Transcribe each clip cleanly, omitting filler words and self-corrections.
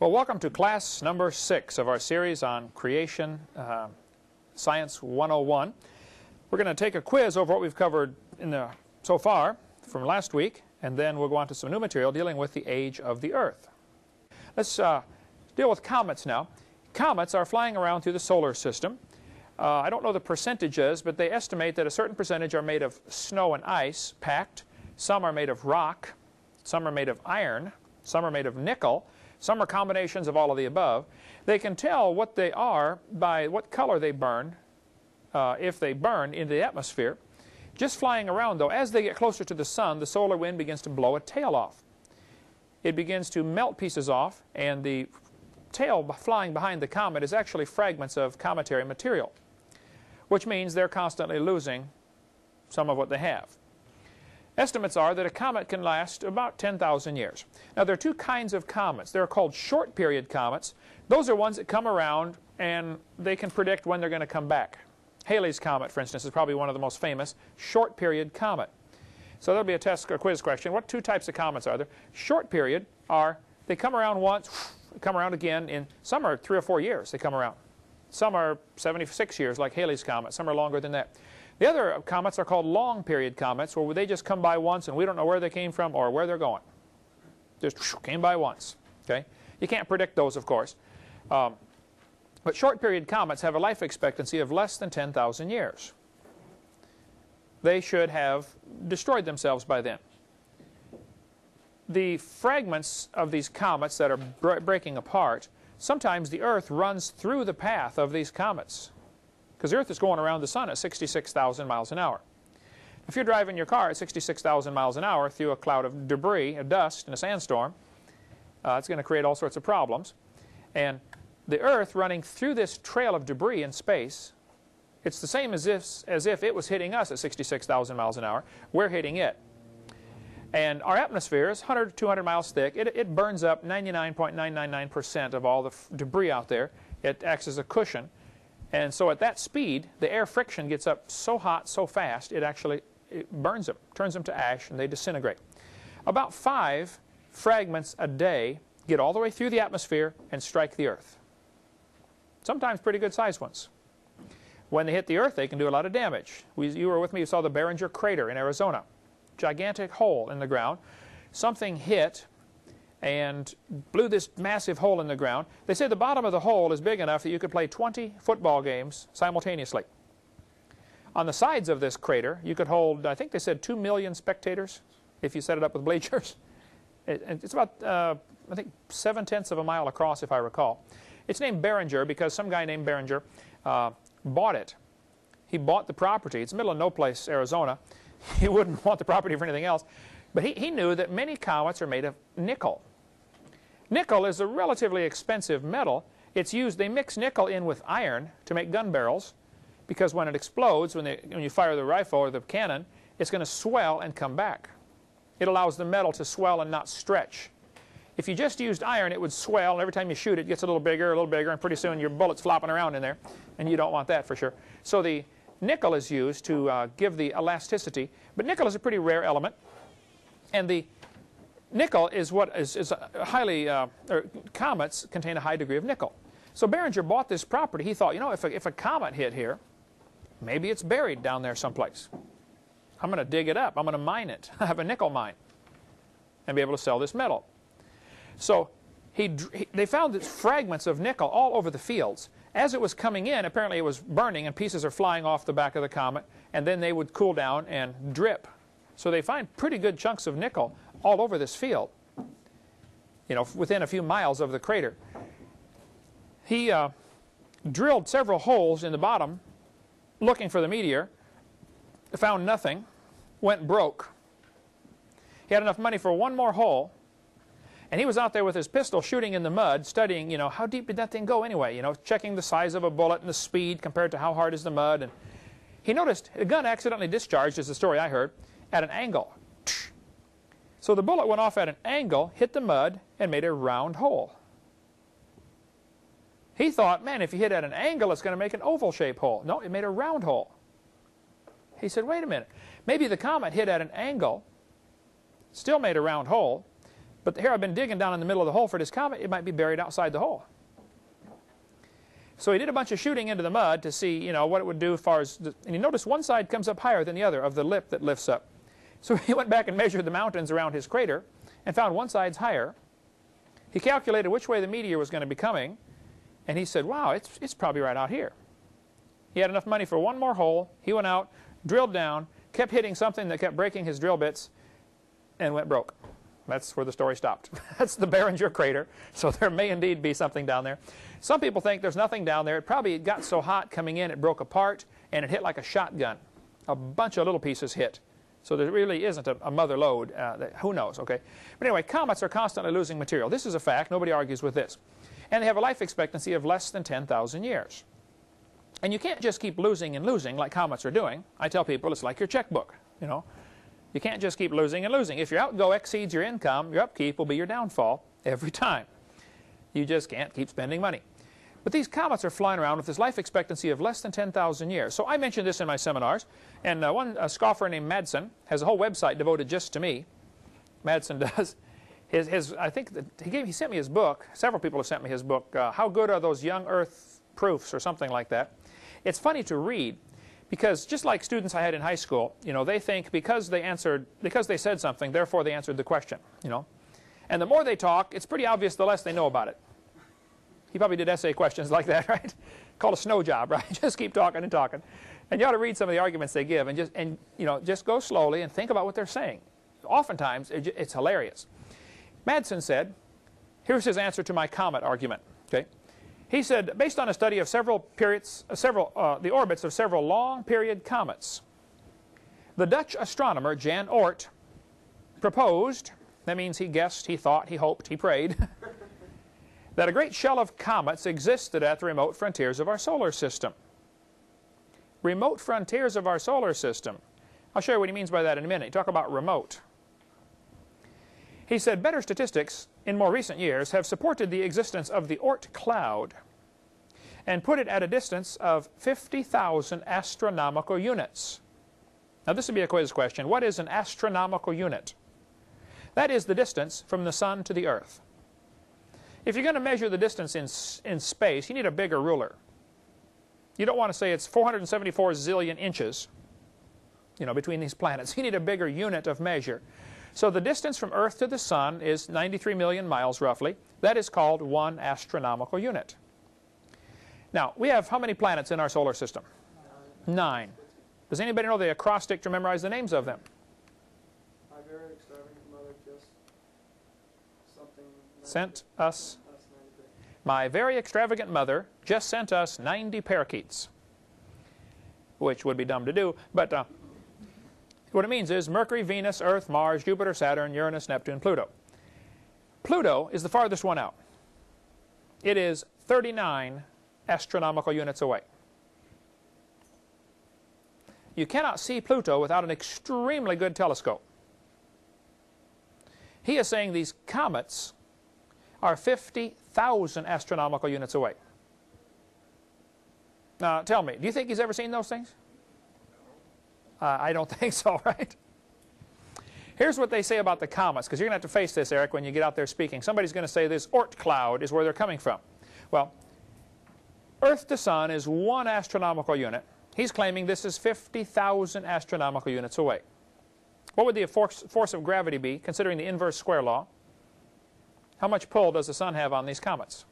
Well, welcome to class number 6 of our series on Creation Science 101. We're going to take a quiz over what we've covered so far from last week, and then we'll go on to some new material dealing with the age of the Earth. Let's deal with comets now. Comets are flying around through the solar system. I don't know the percentages, but they estimate that a certain percentage are made of snow and ice packed. Some are made of rock. Some are made of iron. Some are made of nickel. Some are combinations of all of the above. They can tell what they are by what color they burn, if they burn into the atmosphere. Just flying around, though, as they get closer to the sun, the solar wind begins to blow a tail off. It begins to melt pieces off, and the tail flying behind the comet is actually fragments of cometary material, which means they're constantly losing some of what they have. Estimates are that a comet can last about 10,000 years. Now, there are two kinds of comets. They're called short-period comets. Those are ones that come around and they can predict when they're going to come back. Halley's Comet, for instance, is probably one of the most famous short-period comet. So there'll be a test or quiz question. What two types of comets are there? Short-period are, they come around once, come around again in, some are 3 or 4 years they come around. Some are 76 years, like Halley's Comet. Some are longer than that. The other comets are called long-period comets, where they just come by once and we don't know where they came from or where they're going. Just came by once. Okay? You can't predict those, of course. But short-period comets have a life expectancy of less than 10,000 years. They should have destroyed themselves by then. The fragments of these comets that are breaking apart, sometimes the Earth runs through the path of these comets, because the Earth is going around the sun at 66,000 miles an hour. If you're driving your car at 66,000 miles an hour through a cloud of debris, of dust, in a sandstorm, it's going to create all sorts of problems. And the Earth running through this trail of debris in space, it's the same as if it was hitting us at 66,000 miles an hour. We're hitting it. And our atmosphere is 100 to 200 miles thick. It burns up 99.999% of all the debris out there. It acts as a cushion. And so at that speed, the air friction gets up so hot, so fast, it burns them, turns them to ash, and they disintegrate. About 5 fragments a day get all the way through the atmosphere and strike the Earth. Sometimes pretty good-sized ones. When they hit the Earth, they can do a lot of damage. You were with me, you saw the Barringer crater in Arizona. Gigantic hole in the ground. Something hit and blew this massive hole in the ground. They say the bottom of the hole is big enough that you could play 20 football games simultaneously. On the sides of this crater, you could hold, I think they said 2 million spectators if you set it up with bleachers. It's about, I think, 7/10 of a mile across, if I recall. It's named Barringer because some guy named Barringer bought it. He bought the property. It's the middle of no place, Arizona. He wouldn't want the property for anything else. But he knew that many comets are made of nickel. Nickel is a relatively expensive metal. It's used, they mix nickel in with iron to make gun barrels, because when it explodes, when you fire the rifle or the cannon, it's going to swell and come back. It allows the metal to swell and not stretch. If you just used iron, it would swell, and every time you shoot it gets a little bigger, and pretty soon your bullet's flopping around in there, and you don't want that for sure. So the nickel is used to give the elasticity, but nickel is a pretty rare element, and the nickel is what is highly, comets contain a high degree of nickel. So Barringer bought this property. He thought, you know, if a comet hit here, maybe it's buried down there someplace. I'm going to dig it up. I'm going to mine it. I have a nickel mine and be able to sell this metal. So they found these fragments of nickel all over the fields. As it was coming in, apparently it was burning and pieces are flying off the back of the comet, and then they would cool down and drip. So they find pretty good chunks of nickel all over this field, you know, within a few miles of the crater. He drilled several holes in the bottom looking for the meteor, found nothing, went broke. He had enough money for one more hole, and he was out there with his pistol shooting in the mud, studying, you know, how deep did that thing go anyway, you know, checking the size of a bullet and the speed compared to how hard is the mud. And he noticed a gun accidentally discharged, is the story I heard, at an angle. So the bullet went off at an angle, hit the mud, and made a round hole. He thought, man, if you hit at an angle, it's going to make an oval-shaped hole. No, it made a round hole. He said, wait a minute. Maybe the comet hit at an angle, still made a round hole, But here I've been digging down in the middle of the hole for this comet. It might be buried outside the hole. So he did a bunch of shooting into the mud to see, you know, what it would do as far as, and you notice one side comes up higher than the other of the lip that lifts up. So he went back and measured the mountains around his crater and found one side's higher. He calculated which way the meteor was going to be coming, and he said, wow, it's probably right out here. He had enough money for one more hole. He went out, drilled down, kept hitting something that kept breaking his drill bits, and went broke. That's where the story stopped. That's the Barringer crater, so there may indeed be something down there. Some people think there's nothing down there. It probably got so hot coming in it broke apart, and it hit like a shotgun. A bunch of little pieces hit. So there really isn't a mother lode. Who knows, okay? But anyway, comets are constantly losing material. This is a fact. Nobody argues with this. And they have a life expectancy of less than 10,000 years. And you can't just keep losing and losing like comets are doing. I tell people it's like your checkbook, you know. You can't just keep losing and losing. If your outgo exceeds your income, your upkeep will be your downfall every time. You just can't keep spending money. But these comets are flying around with this life expectancy of less than 10,000 years. So I mentioned this in my seminars, and one scoffer named Madsen has a whole website devoted just to me. Madsen does. I think that he sent me his book. Several people have sent me his book, How Good Are Those Young Earth Proofs, or something like that. It's funny to read, because just like students I had in high school, you know, they think because they said something, therefore they answered the question, you know. And the more they talk, it's pretty obvious the less they know about it. He probably did essay questions like that, right? Called a snow job, right? Just keep talking and talking. And you ought to read some of the arguments they give, and you know, just go slowly and think about what they're saying. Oftentimes, it's hilarious. Madsen said, here's his answer to my comet argument. Okay, he said, based on a study of the orbits of several long-period comets, the Dutch astronomer Jan Oort proposed, that means he guessed, he thought, he hoped, he prayed, that a great shell of comets existed at the remote frontiers of our solar system. Remote frontiers of our solar system. I'll show you what he means by that in a minute. Talk about remote. He said better statistics in more recent years have supported the existence of the Oort cloud and put it at a distance of 50,000 astronomical units. Now this would be a quiz question. What is an astronomical unit? That is the distance from the sun to the earth. If you're going to measure the distance in space, you need a bigger ruler. You don't want to say it's 474 zillion inches, you know, between these planets. You need a bigger unit of measure. So the distance from Earth to the sun is 93 million miles, roughly. That is called 1 astronomical unit. Now, we have how many planets in our solar system? 9. Does anybody know the acrostic to memorize the names of them? My very extravagant mother just sent us. My very extravagant mother just sent us 90 parakeets, which would be dumb to do, but what it means is Mercury, Venus, Earth, Mars, Jupiter, Saturn, Uranus, Neptune, Pluto. Pluto is the farthest one out. It is 39 astronomical units away. You cannot see Pluto without an extremely good telescope. He is saying these comets are 50,000 astronomical units away. Now, tell me, do you think he's ever seen those things? I don't think so, right? Here's what they say about the comets, because you're going to have to face this, Eric, when you get out there speaking. Somebody's going to say this Oort cloud is where they're coming from. Well, Earth to Sun is 1 astronomical unit. He's claiming this is 50,000 astronomical units away. What would the force of gravity be, considering the inverse square law? How much pull does the sun have on these comets?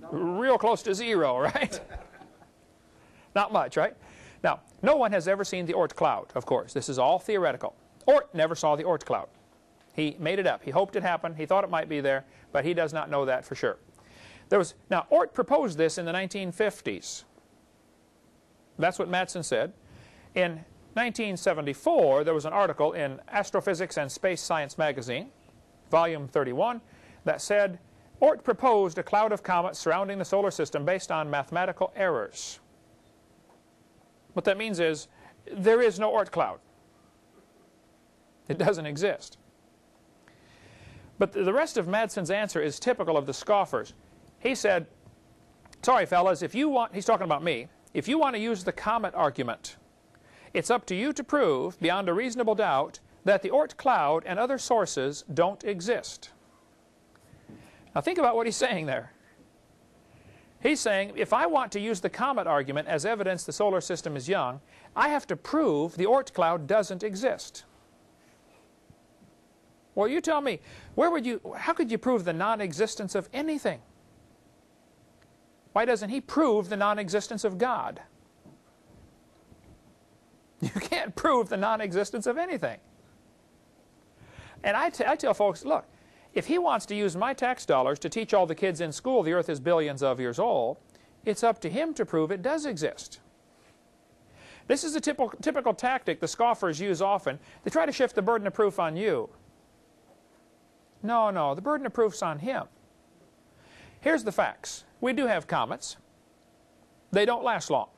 Real close to 0, right? Not much, right? Now, no one has ever seen the Oort cloud, of course. This is all theoretical. Oort never saw the Oort cloud. He made it up. He hoped it happened. He thought it might be there, but he does not know that for sure. Now, Oort proposed this in the 1950s. That's what Madsen said. In 1974, there was an article in Astrophysics and Space Science magazine, volume 31, that said, Oort proposed a cloud of comets surrounding the solar system based on mathematical errors. What that means is, there is no Oort cloud. It doesn't exist. But the rest of Madsen's answer is typical of the scoffers. He said, sorry fellas, if you want, he's talking about me, if you want to use the comet argument, it's up to you to prove, beyond a reasonable doubt, that the Oort cloud and other sources don't exist. Now think about what he's saying there. He's saying, if I want to use the comet argument as evidence the solar system is young, I have to prove the Oort cloud doesn't exist. Well, you tell me, how could you prove the non-existence of anything? Why doesn't he prove the non-existence of God? You can't prove the non-existence of anything. And I tell folks, look, if he wants to use my tax dollars to teach all the kids in school the earth is billions of years old, it's up to him to prove it does exist. This is a typical tactic the scoffers use often. They try to shift the burden of proof on you. No, the burden of proof's on him. Here's the facts. We do have comets. They don't last long.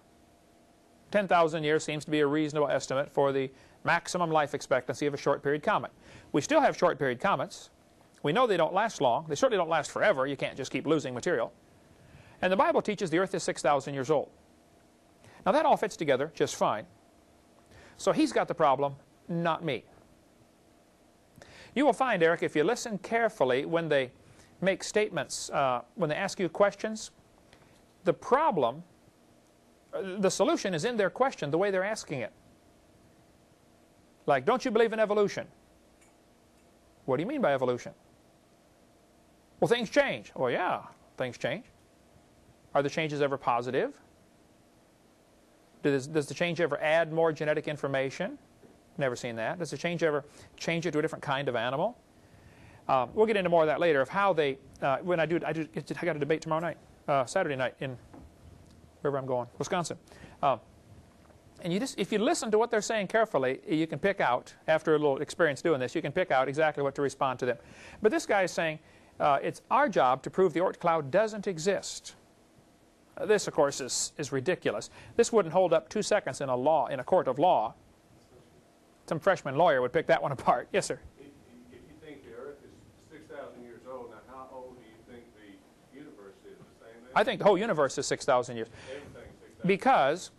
10,000 years seems to be a reasonable estimate for the maximum life expectancy of a short period comet. We still have short period comets. We know they don't last long. They certainly don't last forever. You can't just keep losing material. And the Bible teaches the earth is 6,000 years old. Now that all fits together just fine. So he's got the problem, not me. You will find, Eric, if you listen carefully when they make statements, when they ask you questions, the problem, the solution is in their question, the way they're asking it. Like, don't you believe in evolution? What do you mean by evolution? Well, things change. Well, yeah, things change. Are the changes ever positive? Does the change ever add more genetic information? Never seen that. Does the change ever change it to a different kind of animal? We'll get into more of that later, of how they, when I got a debate tomorrow night, Saturday night in wherever I'm going, Wisconsin. And if you listen to what they're saying carefully, you can pick out, after a little experience doing this, you can pick out exactly what to respond to them. But this guy is saying, it's our job to prove the Oort cloud doesn't exist. This, of course, is ridiculous. This wouldn't hold up 2 seconds in a court of law. Some freshman lawyer would pick that one apart. Yes, sir? If you think the earth is 6,000 years old, now how old do you think the universe is? The same age? I think the whole universe is 6,000 years. Everything 6,000. Because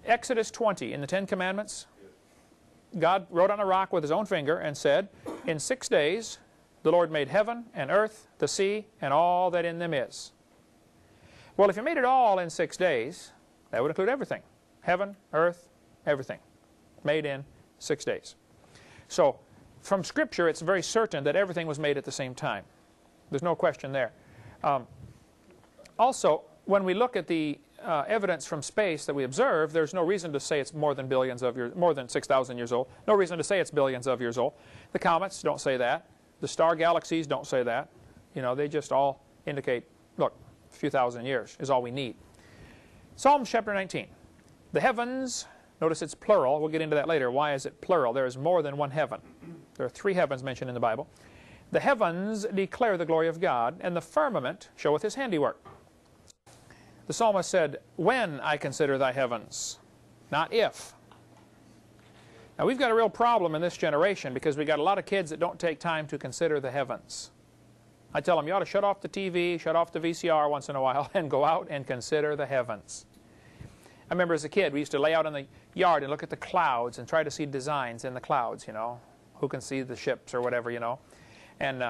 Exodus 20 in the Ten Commandments, God wrote on a rock with his own finger and said, in 6 days the Lord made heaven and earth, the sea, and all that in them is. Well, if you made it all in 6 days, that would include everything. Heaven, earth, everything. Made in 6 days. So, from Scripture, it's very certain that everything was made at the same time. There's no question there. Also, when we look at the evidence from space that we observe, there's no reason to say it's more than 6,000 years old. No reason to say it's billions of years old. The comets don't say that. The star galaxies don't say that. You know, they just all indicate, look, a few thousand years is all we need. Psalm chapter 19. The heavens, notice it's plural. We'll get into that later. Why is it plural? There is more than one heaven. There are 3 heavens mentioned in the Bible. The heavens declare the glory of God, and the firmament showeth his handiwork. The psalmist said, when I consider thy heavens, not if. Now we've got a real problem in this generation because we've got a lot of kids that don't take time to consider the heavens. I tell them, you ought to shut off the TV, shut off the VCR once in a while, and go out and consider the heavens. I remember as a kid, we used to lay out in the yard and look at the clouds and try to see designs in the clouds, you know. Who can see the ships or whatever, you know. And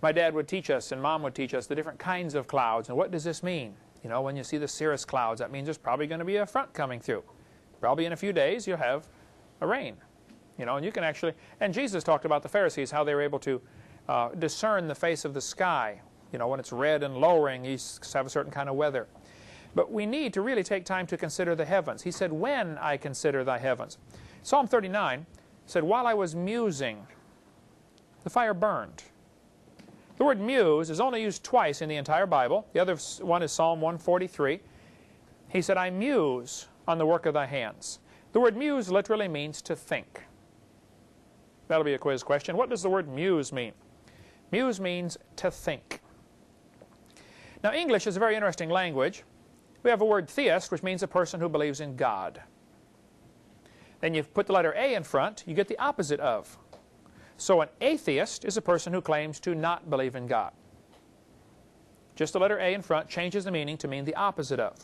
my dad would teach us and Mom would teach us the different kinds of clouds. And what does this mean? You know, when you see the cirrus clouds, that means there's probably going to be a front coming through. Probably in a few days you'll have a rain. You know, and you can actually, and Jesus talked about the Pharisees, how they were able to discern the face of the sky. You know, when it's red and lowering, you have a certain kind of weather. But we need to really take time to consider the heavens. He said, when I consider thy heavens. Psalm 39 said, while I was musing, the fire burned. The word muse is only used twice in the entire Bible. The other one is Psalm 143. He said, I muse on the work of thy hands. The word muse literally means to think. That'll be a quiz question. What does the word muse mean? Muse means to think. Now, English is a very interesting language. We have a word theist, which means a person who believes in God. Then you put the letter A in front, you get the opposite of. So an atheist is a person who claims to not believe in God. Just the letter A in front changes the meaning to mean the opposite of.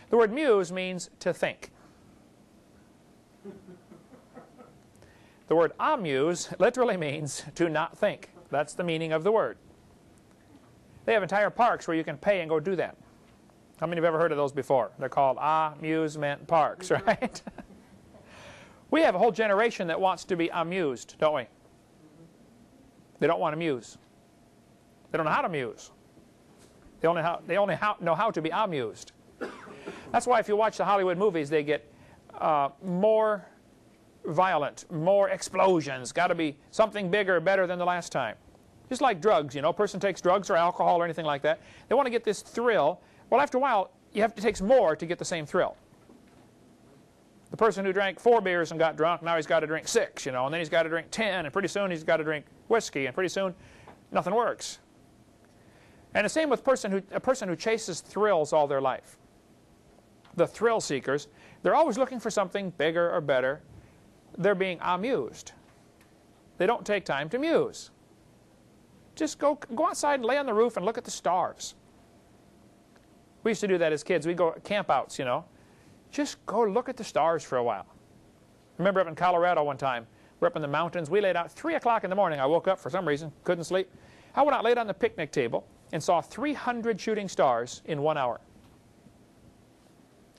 The word muse means to think. The word amuse literally means to not think. That's the meaning of the word. They have entire parks where you can pay and go do that. How many have ever heard of those before? They're called amusement parks, right? We have a whole generation that wants to be amused, don't we? They don't want to muse. They don't know how to muse. They only know how to be amused. That's why if you watch the Hollywood movies, they get more violent, more explosions. Got to be something bigger, better than the last time. Just like drugs, you know, a person takes drugs or alcohol or anything like that. They want to get this thrill. Well, after a while, it takes more to get the same thrill. The person who drank 4 beers and got drunk, now he's got to drink 6, you know, and then he's got to drink 10, and pretty soon he's got to drink whiskey, and pretty soon nothing works. And the same with a person who chases thrills all their life. The thrill seekers, they're always looking for something bigger or better. They're being amused. They don't take time to muse. Just go outside and lay on the roof and look at the stars. We used to do that as kids. We'd go campouts, you know. Just go look at the stars for a while. I remember up in Colorado one time, we're up in the mountains. We laid out 3 o'clock in the morning. I woke up for some reason, couldn't sleep. I went out, laid on the picnic table, and saw 300 shooting stars in 1 hour.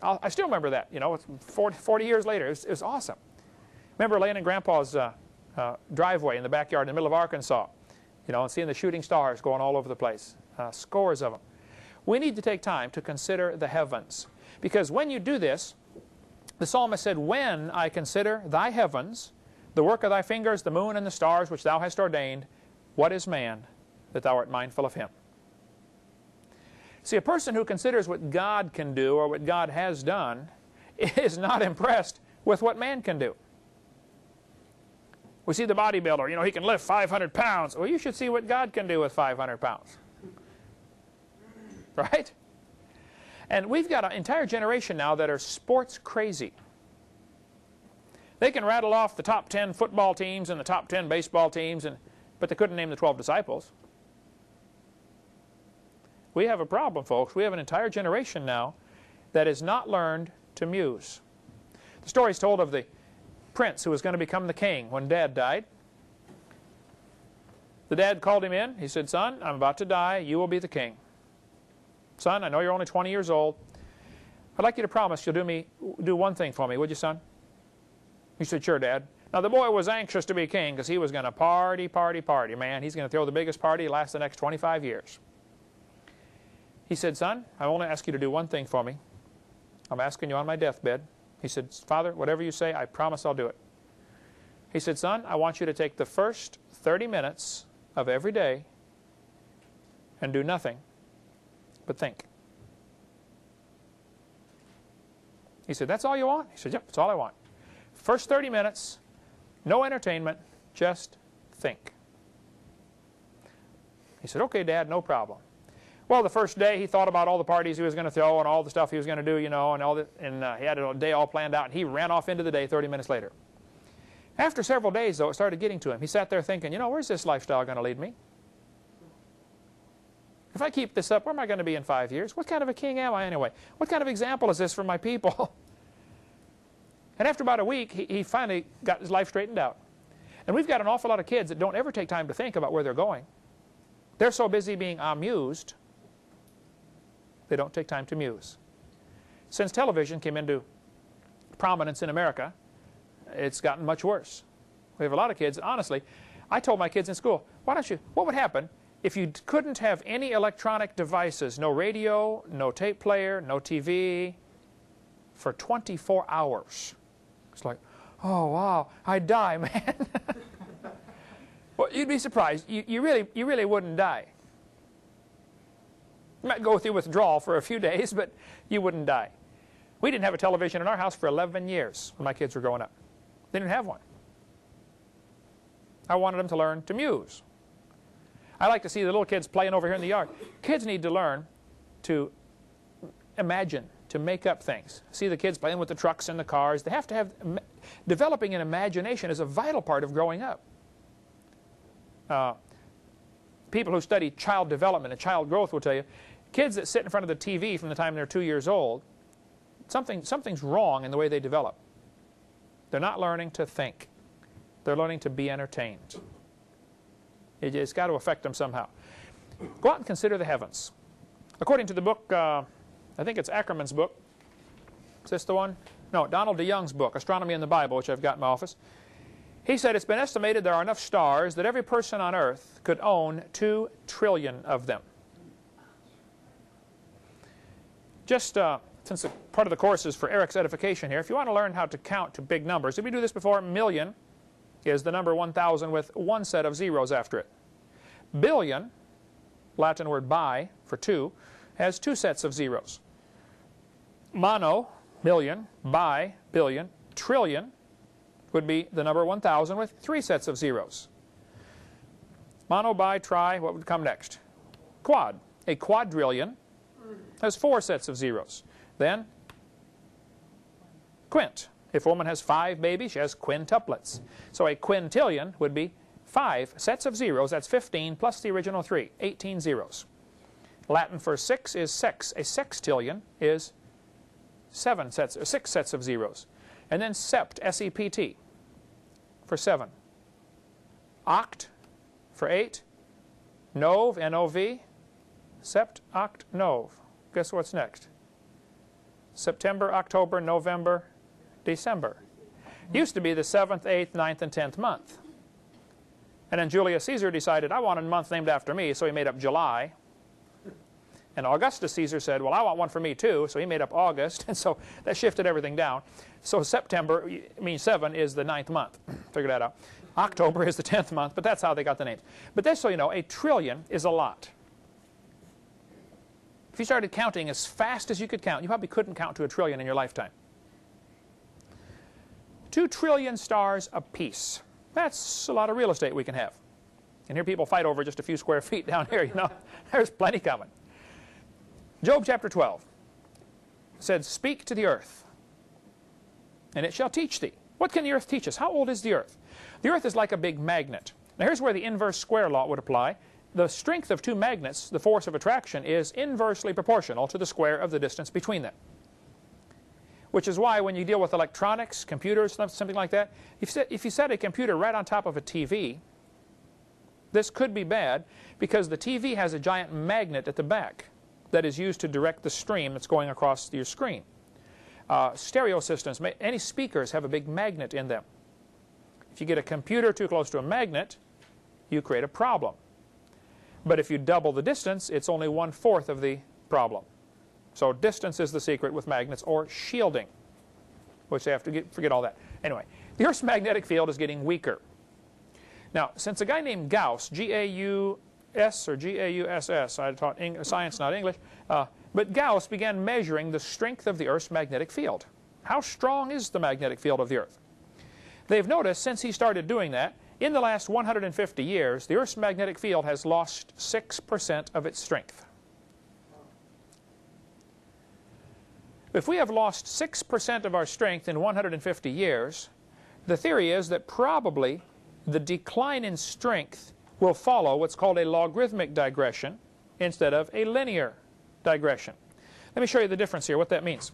I still remember that, you know, it's 40 years later. It was awesome. Remember laying in Grandpa's driveway in the backyard in the middle of Arkansas, you know, and seeing the shooting stars going all over the place, scores of them. We need to take time to consider the heavens. Because when you do this, the psalmist said, when I consider thy heavens, the work of thy fingers, the moon and the stars which thou hast ordained, what is man that thou art mindful of him? See, a person who considers what God can do or what God has done is not impressed with what man can do. We see the bodybuilder, you know, he can lift 500 pounds. Well, you should see what God can do with 500 pounds. Right? And we've got an entire generation now that are sports crazy. They can rattle off the top 10 football teams and the top 10 baseball teams, but they couldn't name the 12 disciples. We have a problem, folks. We have an entire generation now that has not learned to muse. The story is told of the prince who was going to become the king when Dad died. The dad called him in. He said, son, I'm about to die. You will be the king. Son, I know you're only 20 years old. I'd like you to promise you'll do one thing for me, would you, son? He said, sure, Dad. Now, the boy was anxious to be king because he was going to party, party, party. Man, he's going to throw the biggest party to last the next 25 years. He said, son, I only ask you to do one thing for me. I'm asking you on my deathbed. He said, Father, whatever you say, I promise I'll do it. He said, son, I want you to take the first 30 minutes of every day and do nothing but think. He said, that's all you want? He said, yep, that's all I want. First 30 minutes, no entertainment, just think. He said, okay, Dad, no problem. Well, the first day he thought about all the parties he was going to throw and all the stuff he was going to do, you know, and he had a day all planned out, and he ran off into the day 30 minutes later. After several days, though, it started getting to him. He sat there thinking, you know, where's this lifestyle going to lead me? If I keep this up, where am I going to be in 5 years? What kind of a king am I anyway? What kind of example is this for my people? And after about a week, he finally got his life straightened out. And we've got an awful lot of kids that don't ever take time to think about where they're going. They're so busy being amused, they don't take time to muse. Since television came into prominence in America, it's gotten much worse. We have a lot of kids, honestly, I told my kids in school, what would happen if you couldn't have any electronic devices, no radio, no tape player, no TV, for 24 hours? It's like, oh, wow, I'd die, man. Well, you'd be surprised. You really wouldn't die. You might go through withdrawal for a few days, but you wouldn't die. We didn't have a television in our house for 11 years when my kids were growing up. They didn't have one. I wanted them to learn to muse. I like to see the little kids playing over here in the yard. Kids need to learn to imagine, to make up things. See the kids playing with the trucks and the cars. They have to have, developing an imagination is a vital part of growing up. People who study child development and child growth will tell you, kids that sit in front of the TV from the time they're 2 years old, something's wrong in the way they develop. They're not learning to think. They're learning to be entertained. It's got to affect them somehow. Go out and consider the heavens. According to the book, I think it's Ackerman's book. Is this the one? No, Donald DeYoung's book, Astronomy in the Bible, which I've got in my office. He said it's been estimated there are enough stars that every person on Earth could own 2 trillion of them. Just since part of the course is for Eric's edification here, if you want to learn how to count to big numbers, did we do this before? Million is the number 1,000 with 1 set of zeros after it. Billion, Latin word bi for 2, has 2 sets of zeros. Mono, million, bi, billion, trillion would be the number 1,000 with 3 sets of zeros. Mono, bi, tri, what would come next? Quad. A quadrillion has 4 sets of zeros. Then quint. If a woman has 5 babies, she has quintuplets. So a quintillion would be 5 sets of zeros. That's 15 plus the original 3, 18 zeros. Latin for 6 is sex. A sextillion is 6 sets of zeros. And then sept, S-E-P-T, for 7. Oct for 8. Nov, N-O-V. Sept, oct, nov. Guess what's next? September, October, November, December. Used to be the 7th, 8th, 9th, and 10th month. And then Julius Caesar decided, I want a month named after me, so he made up July. And Augustus Caesar said, well, I want one for me too, so he made up August, and so that shifted everything down. So September, means 7, is the 9th month. Figure that out. October is the 10th month, but that's how they got the names. But just so you know, a trillion is a lot. If you started counting as fast as you could count, you probably couldn't count to a trillion in your lifetime. 2 trillion stars apiece. That's a lot of real estate we can have. And here people fight over just a few square feet down here, you know. There's plenty coming. Job chapter 12 said, speak to the earth, and it shall teach thee. What can the earth teach us? How old is the earth? The earth is like a big magnet. Now here's where the inverse square law would apply. The strength of 2 magnets, the force of attraction, is inversely proportional to the square of the distance between them. Which is why when you deal with electronics, computers, something like that, if you set a computer right on top of a TV, this could be bad because the TV has a giant magnet at the back that is used to direct the stream that's going across your screen. Stereo systems, any speakers have a big magnet in them. If you get a computer too close to a magnet, you create a problem. But if you double the distance, it's only 1/4 of the problem. So distance is the secret with magnets, or shielding, which they have to forget all that. Anyway, the Earth's magnetic field is getting weaker. Now, since a guy named Gauss, G-A-U-S or G-A-U-S-S, I taught science, not English, but Gauss began measuring the strength of the Earth's magnetic field. How strong is the magnetic field of the Earth? They've noticed since he started doing that, in the last 150 years, the Earth's magnetic field has lost 6% of its strength. If we have lost 6% of our strength in 150 years, the theory is that probably the decline in strength will follow what's called a logarithmic digression instead of a linear digression. Let me show you the difference here, what that means.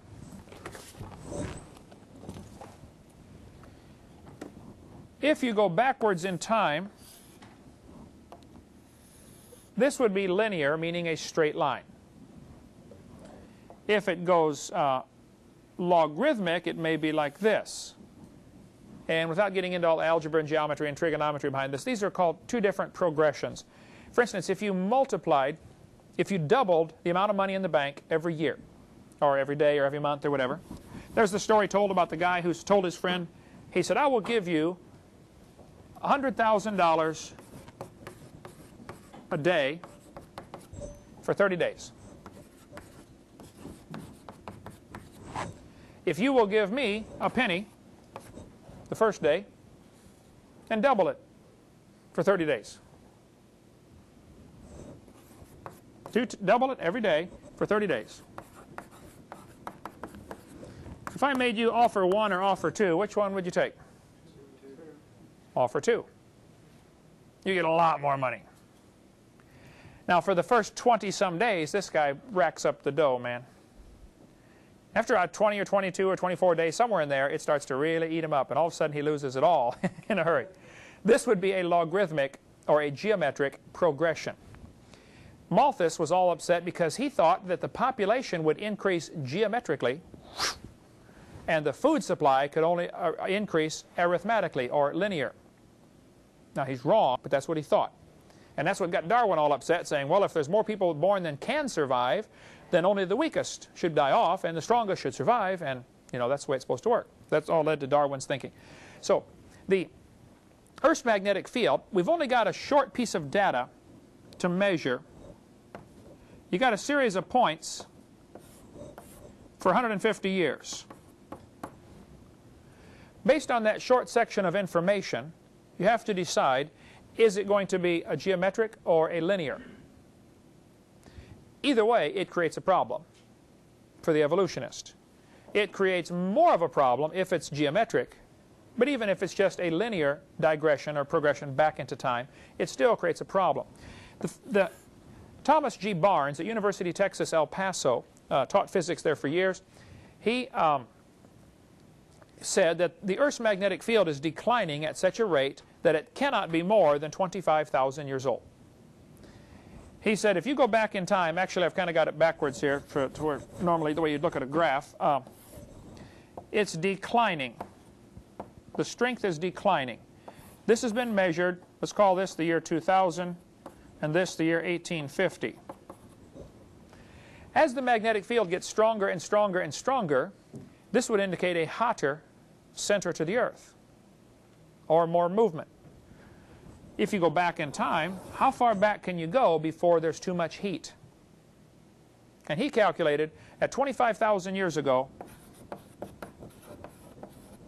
If you go backwards in time, this would be linear, meaning a straight line. If it goes logarithmic, it may be like this. And without getting into all algebra and geometry and trigonometry behind this, these are called 2 different progressions. For instance, if you doubled the amount of money in the bank every year, or every day, or every month, or whatever. There's the story told about the guy who's told his friend, he said, I will give you $100,000 a day for 30 days. If you will give me a penny the first day and double it for 30 days. Double it every day for 30 days. If I made you offer 1 or offer 2, which one would you take? Offer 2. You get a lot more money. Now for the first 20-some days, this guy racks up the dough, man. After 20 or 22 or 24 days, somewhere in there, it starts to really eat him up, and all of a sudden he loses it all in a hurry. This would be a logarithmic or a geometric progression. Malthus was all upset because he thought that the population would increase geometrically and the food supply could only increase arithmetically or linear. Now he's wrong, but that's what he thought. And that's what got Darwin all upset, saying, well, if there's more people born than can survive, then only the weakest should die off and the strongest should survive, and that's the way it's supposed to work. That's all led to Darwin's thinking. So the Earth's magnetic field, we've only got a short piece of data to measure. You got a series of points for 150 years. Based on that short section of information, you have to decide, is it going to be a geometric or a linear? Either way, it creates a problem for the evolutionist. It creates more of a problem if it's geometric, but even if it's just a linear digression or progression back into time, it still creates a problem. Thomas G. Barnes at University of Texas, El Paso, taught physics there for years. He said that the Earth's magnetic field is declining at such a rate that it cannot be more than 25,000 years old. He said if you go back in time, actually I've kind of got it backwards here to where normally the way you'd look at a graph, it's declining. The strength is declining. This has been measured, let's call this the year 2000 and this the year 1850. As the magnetic field gets stronger and stronger and stronger, this would indicate a hotter center to the Earth or more movement. If you go back in time, how far back can you go before there's too much heat? And he calculated at 25,000 years ago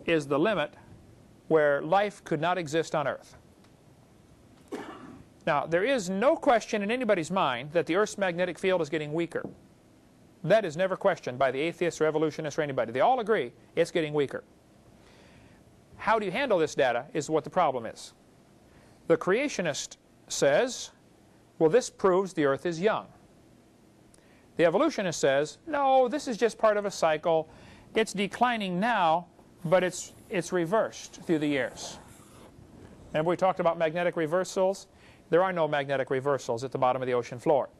is the limit where life could not exist on Earth. Now, there is no question in anybody's mind that the Earth's magnetic field is getting weaker. That is never questioned by the atheists or evolutionists or anybody. They all agree it's getting weaker. How do you handle this data is what the problem is. The creationist says, well, this proves the Earth is young. The evolutionist says, no, this is just part of a cycle. It's declining now, but it's reversed through the years. And we talked about magnetic reversals. There are no magnetic reversals at the bottom of the ocean floor.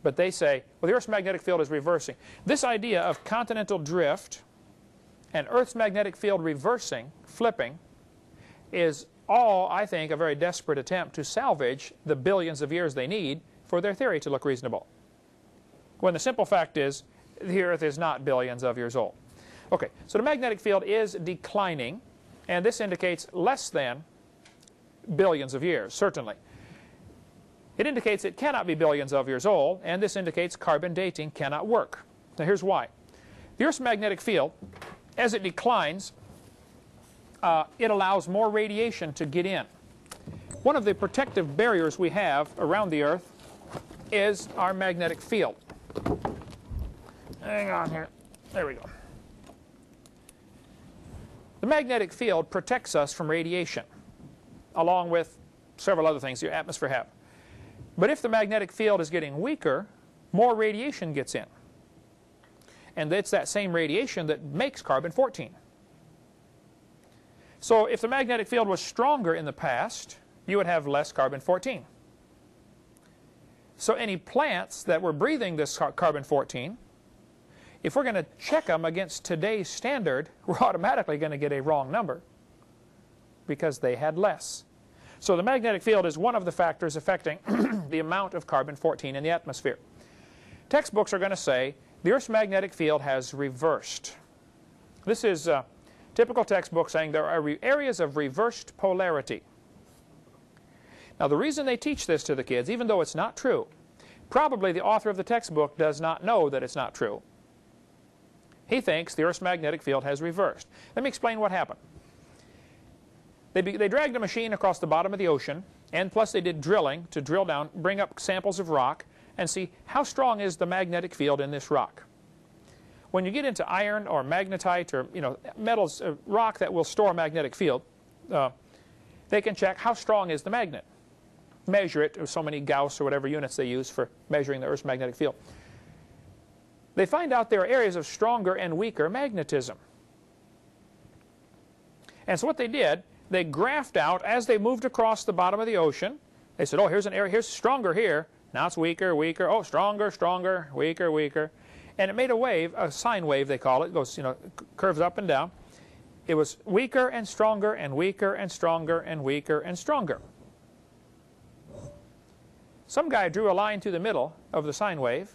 But they say, well, the Earth's magnetic field is reversing. This idea of continental drift and Earth's magnetic field reversing, flipping, is all, I think, a very desperate attempt to salvage the billions of years they need for their theory to look reasonable. When the simple fact is, the Earth is not billions of years old. Okay, so the magnetic field is declining, and this indicates less than billions of years, certainly. It indicates it cannot be billions of years old, and this indicates carbon dating cannot work. Now here's why. The Earth's magnetic field, as it declines, it allows more radiation to get in. One of the protective barriers we have around the Earth is our magnetic field. Hang on here. There we go. The magnetic field protects us from radiation, along with several other things your atmosphere have. But if the magnetic field is getting weaker, more radiation gets in. And it's that same radiation that makes carbon-14. So if the magnetic field was stronger in the past, you would have less carbon-14. So any plants that were breathing this carbon-14, if we're going to check them against today's standard, we're automatically going to get a wrong number because they had less. So the magnetic field is one of the factors affecting the amount of carbon-14 in the atmosphere. Textbooks are going to say the Earth's magnetic field has reversed. This is a typical textbook saying there are areas of reversed polarity. Now the reason they teach this to the kids, even though it's not true, probably the author of the textbook does not know that it's not true. He thinks the Earth's magnetic field has reversed. Let me explain what happened. They dragged a machine across the bottom of the ocean, and plus they did drilling to drill down, bring up samples of rock, and see how strong is the magnetic field in this rock. When you get into iron or magnetite or metals, rock that will store a magnetic field, they can check how strong is the magnet. Measure it, or so many Gauss or whatever units they use for measuring the Earth's magnetic field. they find out there are areas of stronger and weaker magnetism. And so what they did, they graphed out as they moved across the bottom of the ocean. They said, oh, here's an area, here's stronger here. Now it's weaker, weaker. Oh, stronger, stronger, weaker, weaker. And it made a wave, a sine wave they call it. It goes, curves up and down. It was weaker and stronger and weaker and stronger and weaker and stronger. Some guy drew a line through the middle of the sine wave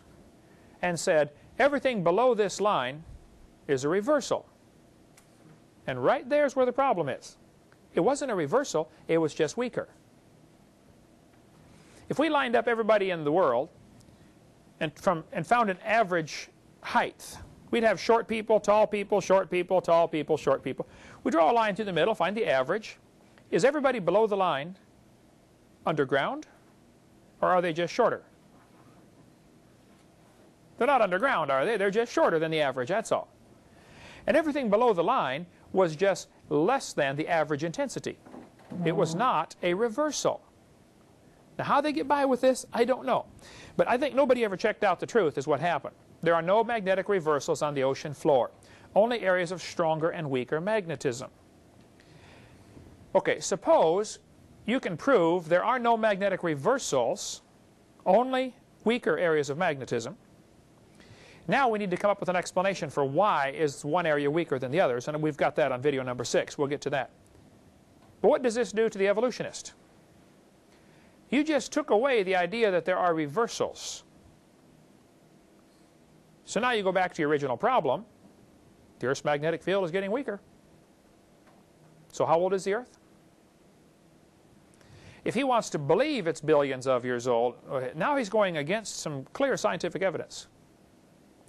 and said, everything below this line is a reversal. And right there's where the problem is. It wasn't a reversal, it was just weaker. If we lined up everybody in the world and found an average height, we'd have short people, tall people, short people, tall people, short people. We draw a line through the middle, find the average. Is everybody below the line underground, or are they just shorter? They're not underground, are they? They're just shorter than the average, that's all. And everything below the line was just less than the average intensity. It was not a reversal. Now, how they get by with this, I don't know. But I think nobody ever checked out the truth is what happened. There are no magnetic reversals on the ocean floor. Only areas of stronger and weaker magnetism. Okay, suppose you can prove there are no magnetic reversals, only weaker areas of magnetism. Now we need to come up with an explanation for why is one area weaker than the others, and we've got that on video number 6. We'll get to that. But what does this do to the evolutionist? You just took away the idea that there are reversals. So now you go back to your original problem. The Earth's magnetic field is getting weaker. So how old is the Earth? If he wants to believe it's billions of years old, now he's going against some clear scientific evidence.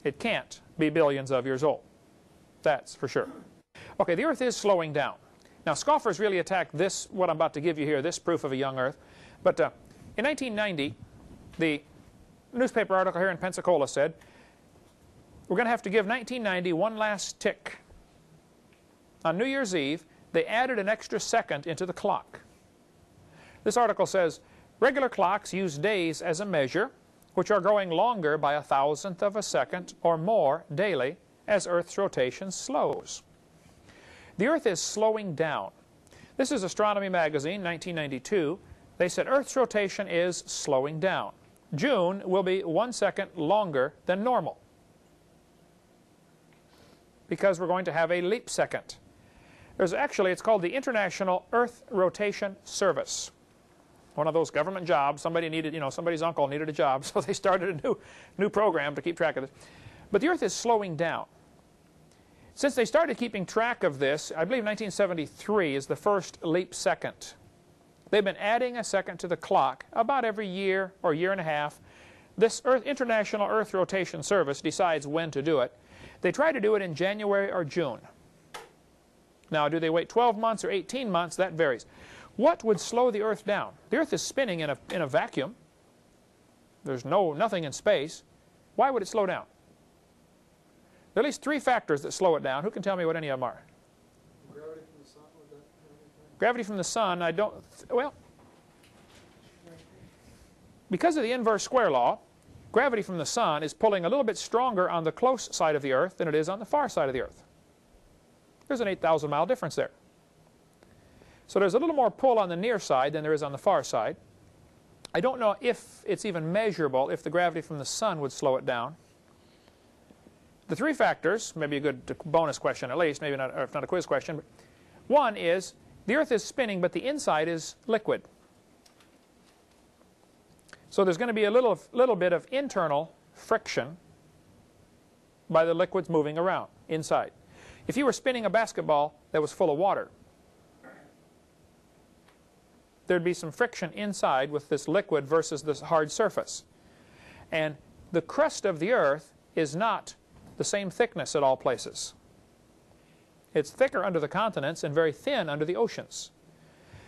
It can't be billions of years old. That's for sure. Okay, the Earth is slowing down. Now, scoffers really attack this, what I'm about to give you here, this proof of a young Earth. But in 1990, the newspaper article here in Pensacola said, we're going to have to give 1990 one last tick. On New Year's Eve, they added an extra second into the clock. This article says, regular clocks use days as a measure, which are growing longer by 1,000th of a second or more daily as Earth's rotation slows. The Earth is slowing down. This is Astronomy Magazine, 1992. They said Earth's rotation is slowing down. June will be 1 second longer than normal because we're going to have a leap second. There's actually, it's called the International Earth Rotation Service. One of those government jobs. Somebody needed, somebody's uncle needed a job, so they started a new program to keep track of this. But the Earth is slowing down. Since they started keeping track of this, I believe 1973 is the first leap second. They've been adding a second to the clock about every year or year and a half. This International Earth Rotation Service decides when to do it. They try to do it in January or June. Now, do they wait 12 months or 18 months? That varies. What would slow the Earth down? The Earth is spinning in a vacuum. There's nothing in space. Why would it slow down? There are at least 3 factors that slow it down. Who can tell me what any of them are? Gravity from the sun, would that have anything? Gravity from the sun, I don't... Well, because of the inverse square law, gravity from the sun is pulling a little bit stronger on the close side of the Earth than it is on the far side of the Earth. There's an 8,000-mile difference there. So there's a little more pull on the near side than there is on the far side. I don't know if it's even measurable if the gravity from the sun would slow it down. The 3 factors, maybe a good bonus question at least, maybe not, or if not a quiz question. But one is the Earth is spinning, but the inside is liquid. So there's going to be a little bit of internal friction by the liquids moving around inside. If you were spinning a basketball that was full of water, there'd be some friction inside with this liquid versus this hard surface. And the crust of the Earth is not the same thickness at all places. It's thicker under the continents and very thin under the oceans.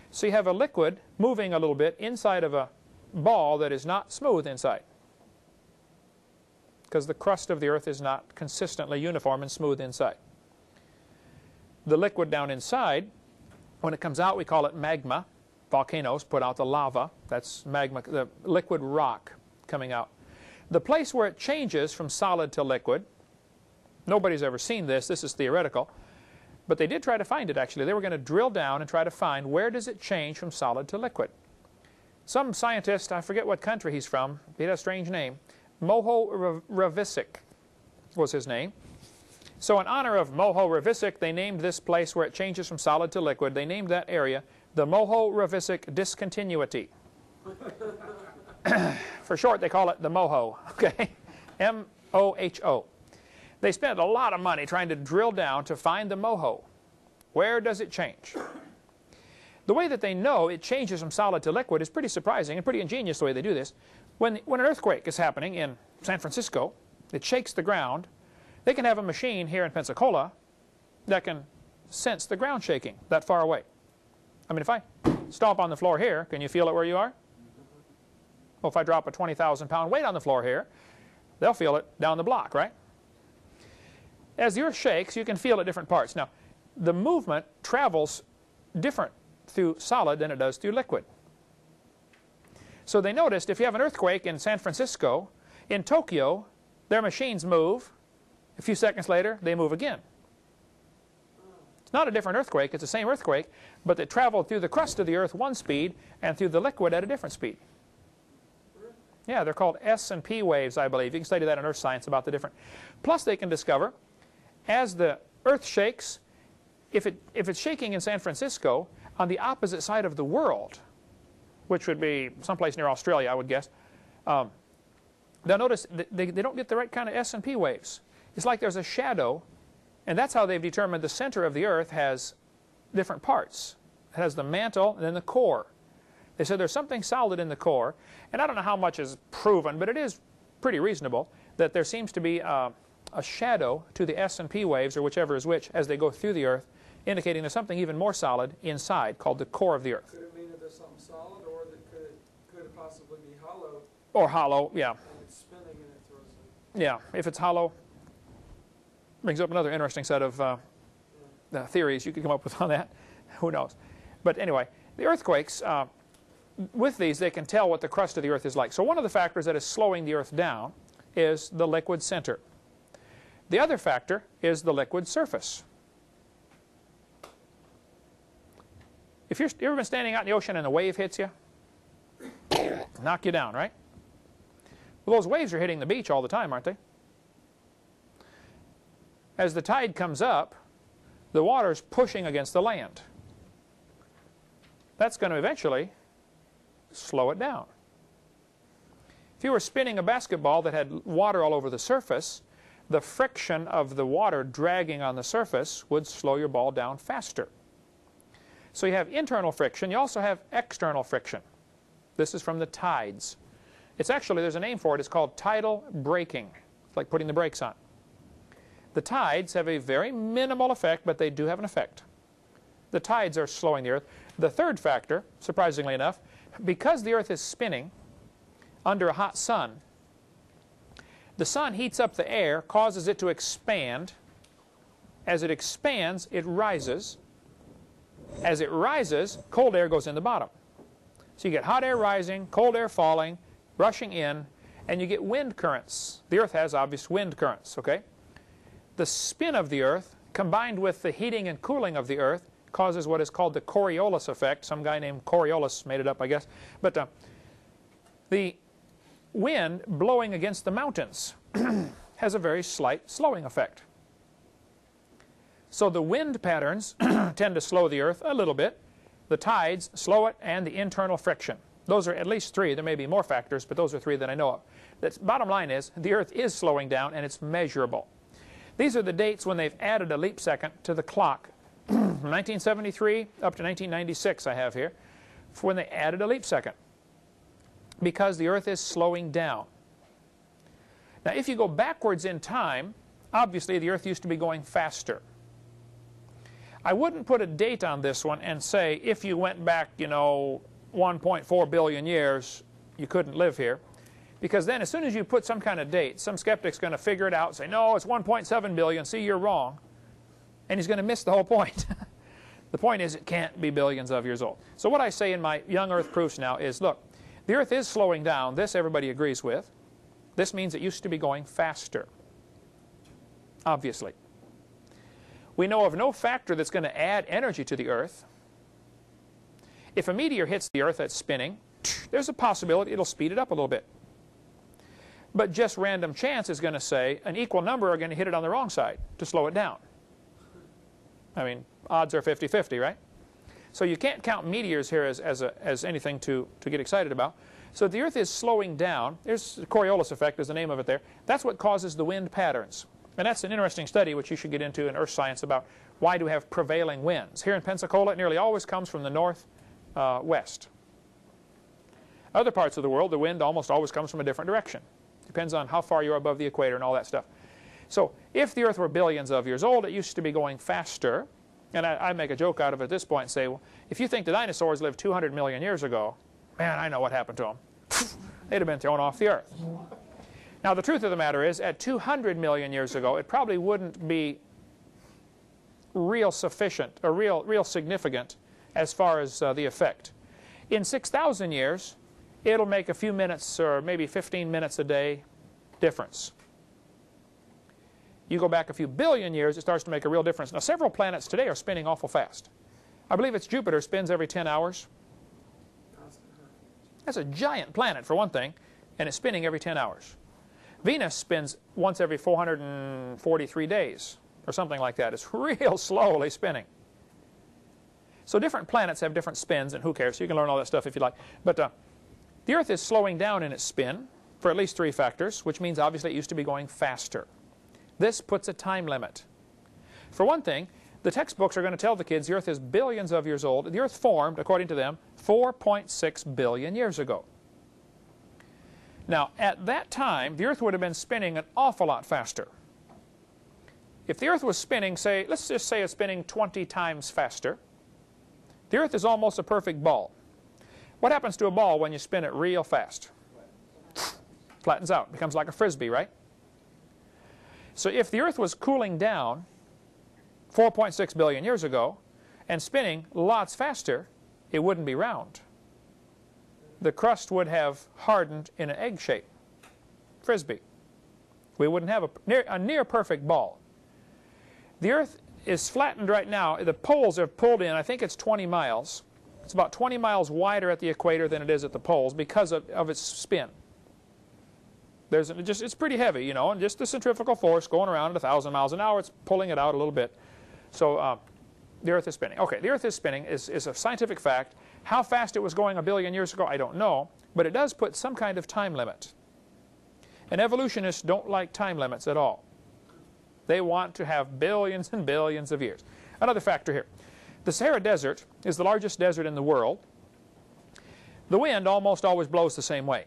So you have a liquid moving a little bit inside of a ball that is not smooth inside, because the crust of the Earth is not consistently uniform and smooth inside. The liquid down inside, when it comes out, we call it magma. Volcanoes put out the lava. That's magma, the liquid rock coming out. The place where it changes from solid to liquid, nobody's ever seen this. This is theoretical. But they did try to find it, actually. They were going to drill down and try to find where does it change from solid to liquid. Some scientist, I forget what country he's from, he had a strange name, Moho Ravisic was his name. So in honor of Moho Ravisic, they named this place where it changes from solid to liquid, they named that area the Moho Ravisic Discontinuity. For short, they call it the Moho, okay? M-O-H-O. They spent a lot of money trying to drill down to find the Moho. Where does it change? The way that they know it changes from solid to liquid is pretty surprising and pretty ingenious the way they do this. When an earthquake is happening in San Francisco, it shakes the ground, they can have a machine here in Pensacola that can sense the ground shaking that far away. I mean, if I stomp on the floor here, can you feel it where you are? Well, if I drop a 20,000-pound weight on the floor here, they'll feel it down the block, right? As the earth shakes, you can feel it different parts. Now, the movement travels different through solid than it does through liquid. So they noticed if you have an earthquake in San Francisco, in Tokyo, their machines move. A few seconds later, they move again. It's not a different earthquake. It's the same earthquake, but they travel through the crust of the earth one speed and through the liquid at a different speed. Yeah, they're called S and P waves, I believe. You can study that in earth science about the different. Plus, they can discover, as the earth shakes, if it's shaking in San Francisco, on the opposite side of the world, which would be someplace near Australia, I would guess, they'll notice they don't get the right kind of S and P waves. It's like there's a shadow, and that's how they've determined the center of the earth has different parts. It has the mantle and then the core. They said there's something solid in the core, and I don't know how much is proven, but it is pretty reasonable that there seems to be a shadow to the S and P waves, or whichever is which, as they go through the earth, indicating there's something even more solid inside called the core of the earth. Could it mean that there's something solid, or that could it possibly be hollow? Or hollow, yeah. And it's spinning and it throws it. Yeah, if it's hollow, brings up another interesting set of theories you could come up with on that. Who knows? But anyway, the earthquakes, with these, they can tell what the crust of the earth is like. So one of the factors that is slowing the earth down is the liquid center. The other factor is the liquid surface. If you ever been standing out in the ocean and a wave hits you, knock you down, right? Well, those waves are hitting the beach all the time, aren't they? As the tide comes up, the water's pushing against the land. That's going to eventually slow it down. If you were spinning a basketball that had water all over the surface, the friction of the water dragging on the surface would slow your ball down faster. So you have internal friction. You also have external friction. This is from the tides. It's actually, there's a name for it. It's called tidal braking. It's like putting the brakes on. The tides have a very minimal effect, but they do have an effect. The tides are slowing the earth. The third factor, surprisingly enough, because the earth is spinning under a hot sun, the sun heats up the air, causes it to expand. As it expands, it rises. As it rises, cold air goes in the bottom. So you get hot air rising, cold air falling, rushing in, and you get wind currents. The earth has obvious wind currents, okay? The spin of the earth, combined with the heating and cooling of the earth, causes what is called the Coriolis effect. Some guy named Coriolis made it up, I guess. But the wind blowing against the mountains has a very slight slowing effect. So the wind patterns tend to slow the earth a little bit. The tides slow it, and the internal friction. Those are at least three. There may be more factors, but those are three that I know of. The bottom line is the earth is slowing down, and it's measurable. These are the dates when they've added a leap second to the clock. From 1973 up to 1996 I have here, for when they added a leap second, because the earth is slowing down. Now if you go backwards in time, obviously the earth used to be going faster. I wouldn't put a date on this one and say if you went back, 1.4 billion years, you couldn't live here. Because then as soon as you put some kind of date, some skeptic's going to figure it out and say, no, it's 1.7 billion, see, you're wrong. And he's going to miss the whole point. The point is it can't be billions of years old. So what I say in my young earth proofs now is, look, the earth is slowing down. This everybody agrees with. This means it used to be going faster, obviously. We know of no factor that's going to add energy to the Earth. If a meteor hits the Earth that's spinning, there's a possibility it'll speed it up a little bit. But just random chance is going to say an equal number are going to hit it on the wrong side to slow it down. I mean, odds are 50-50, right? So you can't count meteors here as anything to get excited about. So the Earth is slowing down. There's the Coriolis effect is the name of it there. That's what causes the wind patterns. And that's an interesting study which you should get into in earth science about why do we have prevailing winds. Here in Pensacola, it nearly always comes from the northwest. Other parts of the world, the wind almost always comes from a different direction. Depends on how far you're above the equator and all that stuff. So if the Earth were billions of years old, it used to be going faster. And I make a joke out of it at this point and say, well, if you think the dinosaurs lived 200 million years ago, man, I know what happened to them. They'd have been thrown off the Earth. Now, the truth of the matter is, at 200 million years ago, it probably wouldn't be real sufficient or real significant as far as the effect. In 6,000 years, it'll make a few minutes or maybe 15 minutes a day difference. You go back a few billion years, it starts to make a real difference. Now, several planets today are spinning awful fast. I believe it's Jupiter spins every 10 hours. That's a giant planet, for one thing, and it's spinning every 10 hours. Venus spins once every 443 days, or something like that. It's real slowly spinning. So different planets have different spins, and who cares? You can learn all that stuff if you like. But the Earth is slowing down in its spin for at least 3 factors, which means obviously it used to be going faster. This puts a time limit. For one thing, the textbooks are going to tell the kids the Earth is billions of years old. The Earth formed, according to them, 4.6 billion years ago. Now, at that time, the Earth would have been spinning an awful lot faster. If the Earth was spinning, say, let's just say it's spinning 20 times faster, the Earth is almost a perfect ball. What happens to a ball when you spin it real fast? Flattens out. Becomes like a frisbee, right? So if the Earth was cooling down 4.6 billion years ago and spinning lots faster, it wouldn't be round. The crust would have hardened in an egg shape. Frisbee. We wouldn't have a near perfect ball. The Earth is flattened right now. The poles are pulled in, I think it's 20 miles. It's about 20 miles wider at the equator than it is at the poles because of its spin. It's pretty heavy, you know, and just the centrifugal force going around at 1,000 miles an hour, it's pulling it out a little bit. So the Earth is spinning. Okay, the Earth is spinning is a scientific fact. How fast it was going a billion years ago, I don't know, but it does put some kind of time limit. And evolutionists don't like time limits at all. They want to have billions and billions of years. Another factor here. The Sahara Desert is the largest desert in the world. The wind almost always blows the same way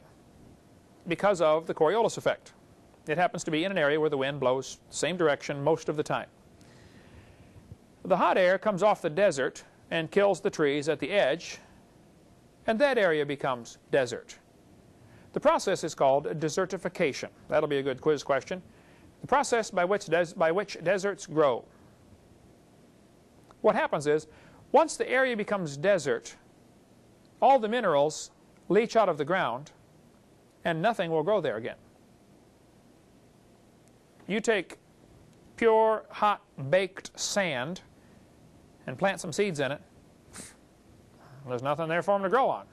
because of the Coriolis effect. It happens to be in an area where the wind blows the same direction most of the time. The hot air comes off the desert and kills the trees at the edge, and that area becomes desert. The process is called desertification. That'll be a good quiz question. The process by which deserts grow. What happens is, once the area becomes desert, all the minerals leach out of the ground, and nothing will grow there again. You take pure, hot, baked sand and plant some seeds in it, there's nothing there for them to grow on.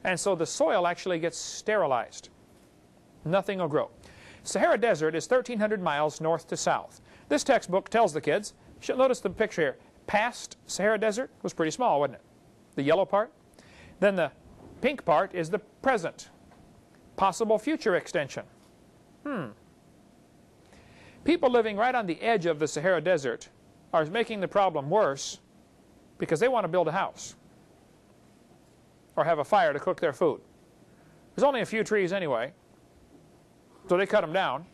And so the soil actually gets sterilized. Nothing will grow. Sahara Desert is 1,300 miles north to south. This textbook tells the kids, notice the picture here, past Sahara Desert was pretty small, wasn't it? The yellow part. Then the pink part is the present. Possible future extension. People living right on the edge of the Sahara Desert are making the problem worse because they want to build a house or have a fire to cook their food. There's only a few trees anyway, so they cut them down.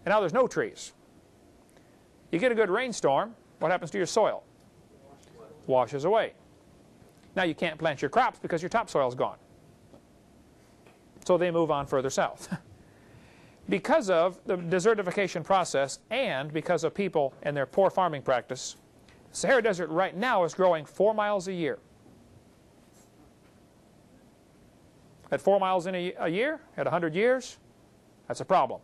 And now there's no trees. You get a good rainstorm, what happens to your soil? Washes away. Now you can't plant your crops because your topsoil is gone. So they move on further south. Because of the desertification process and because of people and their poor farming practice, the Sahara Desert right now is growing 4 miles a year. At 4 miles in a year, at 100 years, that's a problem.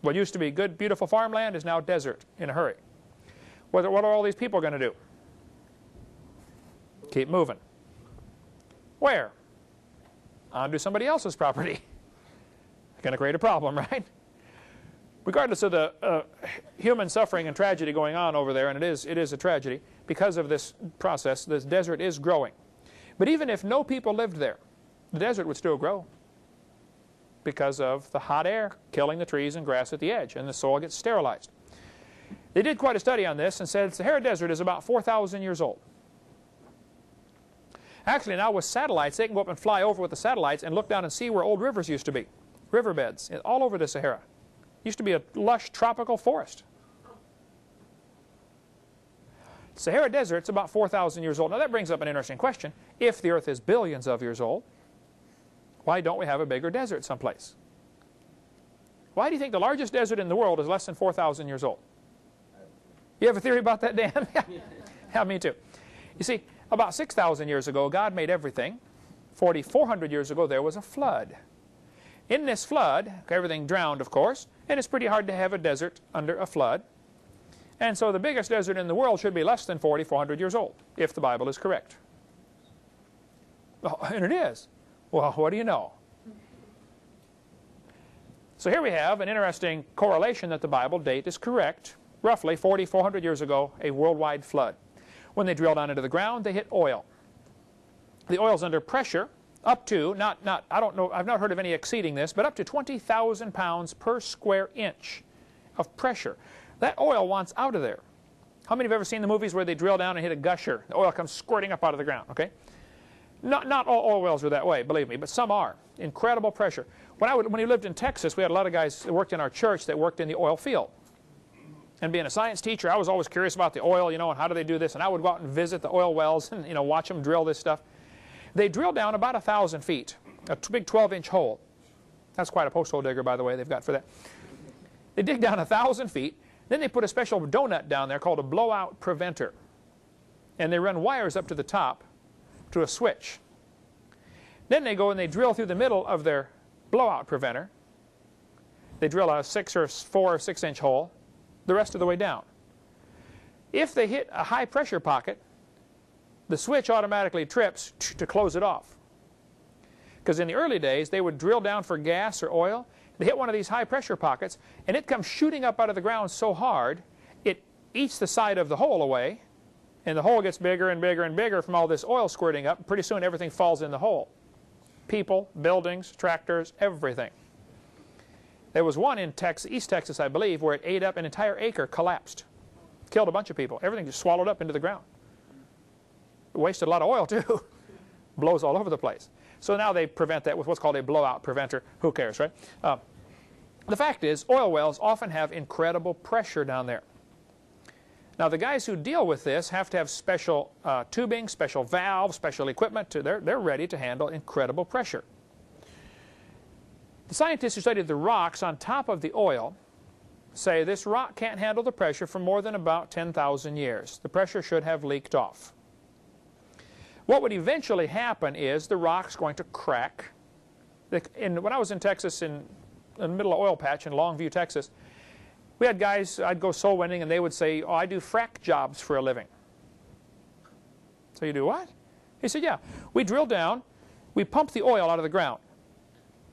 What used to be good, beautiful farmland is now desert in a hurry. What are all these people going to do? Keep moving. Where? Onto somebody else's property. Going to create a problem, right? Regardless of the human suffering and tragedy going on over there, and it is a tragedy, because of this process, this desert is growing. But even if no people lived there, the desert would still grow because of the hot air killing the trees and grass at the edge, and the soil gets sterilized. They did quite a study on this and said the Sahara Desert is about 4,000 years old. Actually, now with satellites, they can go up and fly over with the satellites and look down and see where old rivers used to be. Riverbeds all over the Sahara. Used to be a lush tropical forest. Sahara Desert's about 4,000 years old. Now that brings up an interesting question. If the Earth is billions of years old, why don't we have a bigger desert someplace? Why do you think the largest desert in the world is less than 4,000 years old? You have a theory about that, Dan? Yeah, me too. You see, about 6,000 years ago, God made everything. 4,400 years ago, there was a flood. In this flood, everything drowned, of course, and it's pretty hard to have a desert under a flood. And so the biggest desert in the world should be less than 4,400 years old, if the Bible is correct. Oh, and it is. Well, what do you know? So here we have an interesting correlation that the Bible date is correct. Roughly 4,400 years ago, a worldwide flood. When they drill down into the ground, they hit oil. The oil's under pressure up to, I don't know, I've not heard of any exceeding this, but up to 20,000 pounds per square inch of pressure. That oil wants out of there. How many have ever seen the movies where they drill down and hit a gusher? The oil comes squirting up out of the ground, okay? Not all oil wells are that way, believe me, but some are. Incredible pressure. When we lived in Texas, we had a lot of guys that worked in our church that worked in the oil field. And being a science teacher, I was always curious about the oil, you know, and how do they do this? And I would go out and visit the oil wells and, you know, watch them drill this stuff. They drill down about 1,000 feet, a big 12-inch hole. That's quite a post hole digger, by the way, they've got for that. They dig down 1,000 feet. Then they put a special donut down there called a blowout preventer. And they run wires up to the top to a switch. Then they go and they drill through the middle of their blowout preventer. They drill a 4 or 6 inch hole the rest of the way down. If they hit a high pressure pocket, the switch automatically trips to close it off. Because in the early days, they would drill down for gas or oil. They hit one of these high pressure pockets, and it comes shooting up out of the ground so hard, it eats the side of the hole away, and the hole gets bigger and bigger and bigger from all this oil squirting up. Pretty soon, everything falls in the hole. People, buildings, tractors, everything. There was one in Texas, East Texas, I believe, where it ate up an entire acre, collapsed. Killed a bunch of people. Everything just swallowed up into the ground. It wasted a lot of oil, too. Blows all over the place. So now they prevent that with what's called a blowout preventer. Who cares, right? The fact is, oil wells often have incredible pressure down there. Now, the guys who deal with this have to have special tubing, special valves, special equipment. They're ready to handle incredible pressure. The scientists who studied the rocks on top of the oil say this rock can't handle the pressure for more than about 10,000 years. The pressure should have leaked off. What would eventually happen is the rock's going to crack. When I was in Texas, in the middle of oil patch in Longview, Texas, we had guys, I'd go soul winning, and they would say, oh, I do frack jobs for a living. So you do what? He said, yeah. We drill down, we pump the oil out of the ground.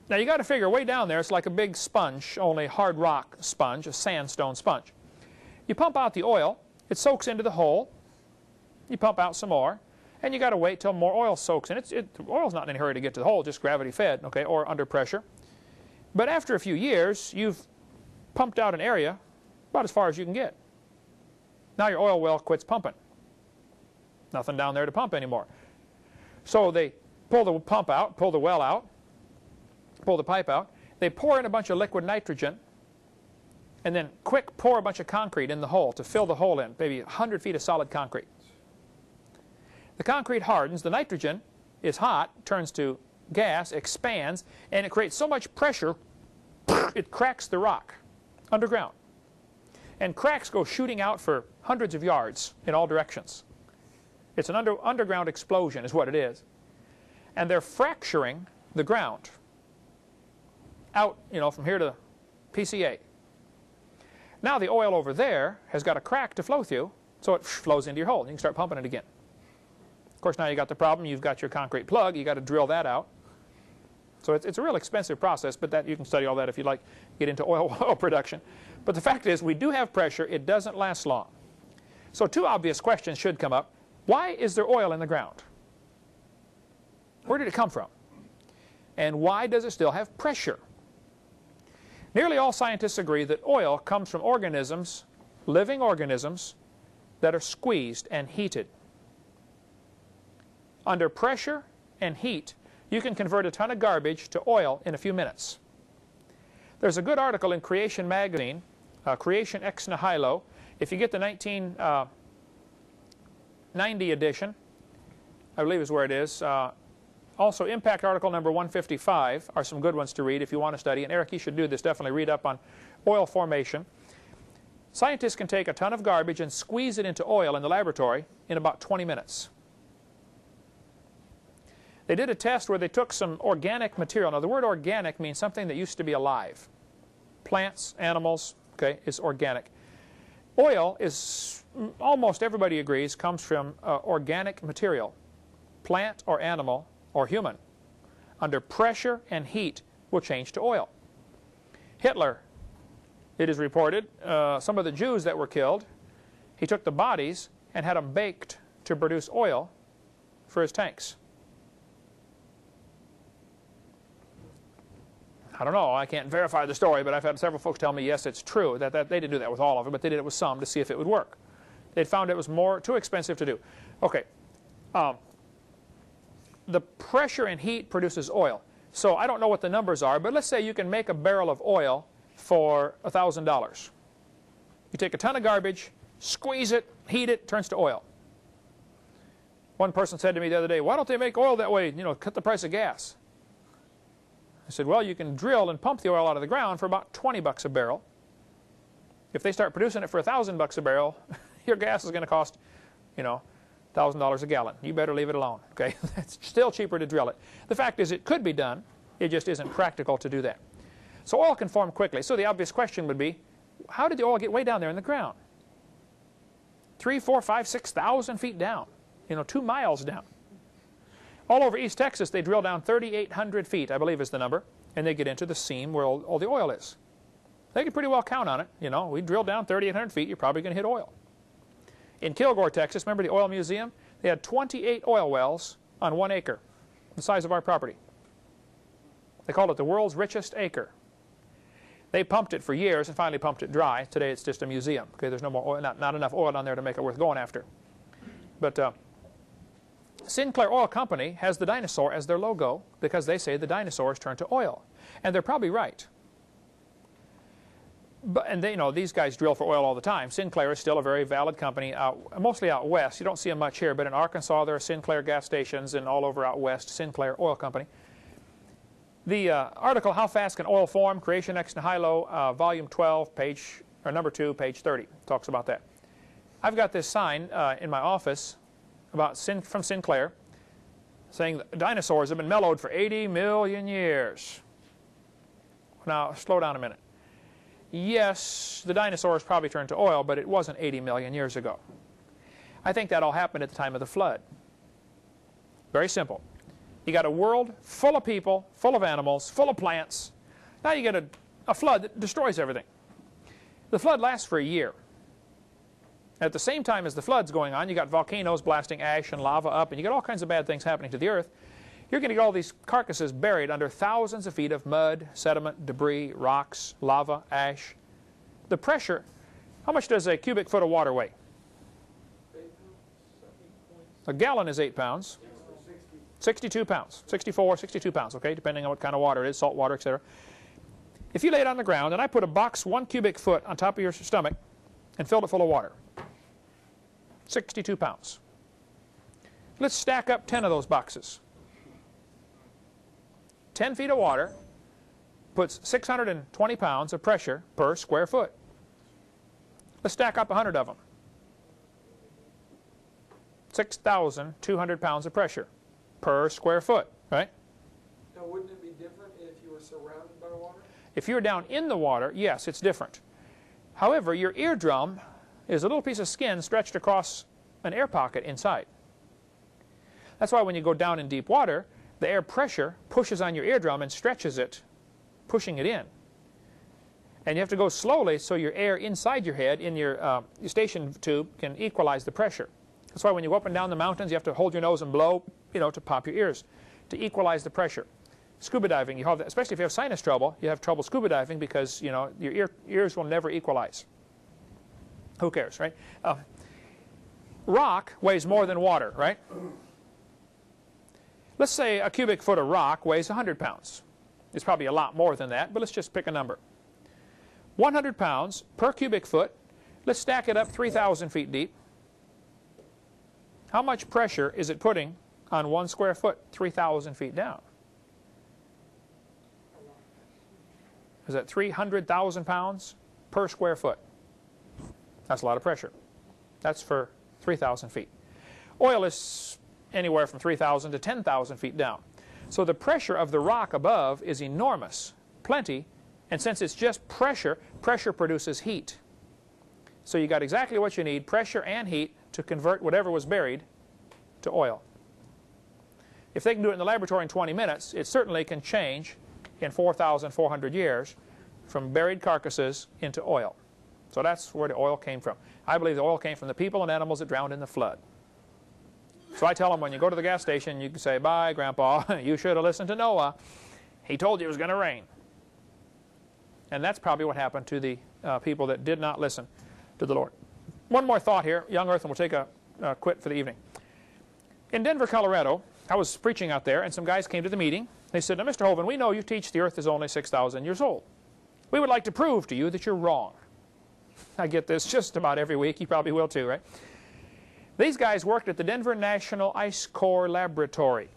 Now you got to figure way down there, it's like a big sponge, only hard rock sponge, a sandstone sponge. You pump out the oil, it soaks into the hole, you pump out some more, and you got to wait till more oil soaks in. The oil's not in any hurry to get to the hole, just gravity fed, okay, or under pressure. But after a few years, you've pumped out an area about as far as you can get. Now your oil well quits pumping. Nothing down there to pump anymore. So they pull the pump out, pull the well out, pull the pipe out. They pour in a bunch of liquid nitrogen, and then quick pour a bunch of concrete in the hole to fill the hole in, maybe 100 feet of solid concrete. The concrete hardens, the nitrogen is hot, turns to gas, expands, and it creates so much pressure, it cracks the rock underground. And cracks go shooting out for hundreds of yards in all directions. It's an underground explosion is what it is. And they're fracturing the ground, out, from here to PCA. Now the oil over there has got a crack to flow through, so it flows into your hole. You can start pumping it again. Of course, now you got the problem. You've got your concrete plug. You got to drill that out. So it's a real expensive process, but that you can study all that if you'd like, get into oil production. But the fact is, we do have pressure. It doesn't last long. So two obvious questions should come up. Why is there oil in the ground? Where did it come from? And why does it still have pressure? Nearly all scientists agree that oil comes from organisms, living organisms, that are squeezed and heated. Under pressure and heat, you can convert a ton of garbage to oil in a few minutes. There's a good article in Creation magazine, Creation ex nihilo. If you get the 1990 edition, I believe is where it is. Also, Impact article number 155 are some good ones to read if you want to study. And Eric, you should do this. Definitely read up on oil formation. Scientists can take a ton of garbage and squeeze it into oil in the laboratory in about 20 minutes. They did a test where they took some organic material. Now, the word organic means something that used to be alive. Plants, animals, okay, is organic. Oil is, almost everybody agrees, comes from organic material, plant or animal or human. Under pressure and heat will change to oil. Hitler, it is reported, some of the Jews that were killed, he took the bodies and had them baked to produce oil for his tanks. I don't know, I can't verify the story, but I've had several folks tell me, yes, it's true, that they didn't do that with all of it, but they did it with some to see if it would work. They'd found it was too expensive to do. Okay, the pressure and heat produces oil. So I don't know what the numbers are, but let's say you can make a barrel of oil for $1,000. You take a ton of garbage, squeeze it, heat it, turns to oil. One person said to me the other day, why don't they make oil that way, cut the price of gas? I said, well, you can drill and pump the oil out of the ground for about 20 bucks a barrel. If they start producing it for $1,000 a barrel, your gas is going to cost, $1,000 a gallon. You better leave it alone, okay? It's still cheaper to drill it. The fact is it could be done. It just isn't practical to do that. So oil can form quickly. So the obvious question would be, how did the oil get way down there in the ground? 3, 4, 5, 6,000 feet down, 2 miles down. All over East Texas, they drill down 3,800 feet, I believe is the number, and they get into the seam where all the oil is. They can pretty well count on it. We drill down 3,800 feet, you're probably going to hit oil. In Kilgore, Texas, remember the oil museum? They had 28 oil wells on 1 acre, the size of our property. They called it the world's richest acre. They pumped it for years and finally pumped it dry. Today it's just a museum. Okay, there's no more oil, not enough oil on there to make it worth going after. But Sinclair Oil Company has the dinosaur as their logo because they say the dinosaurs turned to oil. And they're probably right. And they, these guys drill for oil all the time. Sinclair is still a very valid company, mostly out west. You don't see them much here, but in Arkansas there are Sinclair gas stations, and all over out west, Sinclair Oil Company. The article, How Fast Can Oil Form? Creation ex nihilo, volume 12, number 2, page 30, talks about that. I've got this sign in my office from Sinclair saying that dinosaurs have been mellowed for 80 million years. Now, slow down a minute. Yes, the dinosaurs probably turned to oil, but it wasn't 80 million years ago. I think that all happened at the time of the flood. Very simple. You got a world full of people, full of animals, full of plants. Now you get a flood that destroys everything. The flood lasts for a year. At the same time as the flood's going on, you got volcanoes blasting ash and lava up, and you got all kinds of bad things happening to the earth. You're going to get all these carcasses buried under thousands of feet of mud, sediment, debris, rocks, lava, ash. The pressure, how much does a cubic foot of water weigh? 8 pounds. A gallon is 8 pounds. 62 pounds, 64, 62 pounds, okay, depending on what kind of water it is, salt water, etc. If you lay it on the ground and I put a box 1 cubic foot on top of your stomach and filled it full of water, 62 pounds. Let's stack up 10 of those boxes. 10 feet of water puts 620 pounds of pressure per square foot. Let's stack up 100 of them. 6,200 pounds of pressure per square foot, right? Now, wouldn't we're surrounded by water? If you're down in the water, yes, it's different. However, your eardrum is a little piece of skin stretched across an air pocket inside. That's why when you go down in deep water, the air pressure pushes on your eardrum and stretches it, pushing it in. And you have to go slowly so your air inside your head, in your eustachian tube, can equalize the pressure. That's why when you go up and down the mountains, you have to hold your nose and blow, to pop your ears, to equalize the pressure. Scuba diving, you have that, especially if you have sinus trouble, you have trouble scuba diving because, your ears will never equalize. Who cares, right? Rock weighs more than water, right? Let's say a cubic foot of rock weighs 100 pounds. It's probably a lot more than that, but let's just pick a number. 100 pounds per cubic foot. Let's stack it up 3,000 feet deep. How much pressure is it putting on 1 square foot 3,000 feet down? Is that 300,000 pounds per square foot? That's a lot of pressure. That's for 3,000 feet. Oil is anywhere from 3,000 to 10,000 feet down. So the pressure of the rock above is enormous, plenty, and since it's just pressure, pressure produces heat. So you got exactly what you need, pressure and heat, to convert whatever was buried to oil. If they can do it in the laboratory in 20 minutes, it certainly can change in 4,400 years from buried carcasses into oil. So that's where the oil came from. I believe the oil came from the people and animals that drowned in the flood. So I tell them, when you go to the gas station, you can say, "Bye, Grandpa, you should have listened to Noah. He told you it was going to rain." And that's probably what happened to the people that did not listen to the Lord. One more thought here, young earth, and we'll take a quit for the evening. In Denver, Colorado, I was preaching out there, and some guys came to the meeting. They said, "Now, Mr. Hovind, we know you teach the earth is only 6,000 years old. We would like to prove to you that you're wrong." I get this just about every week. You probably will too, right? These guys worked at the Denver National Ice Core Laboratory.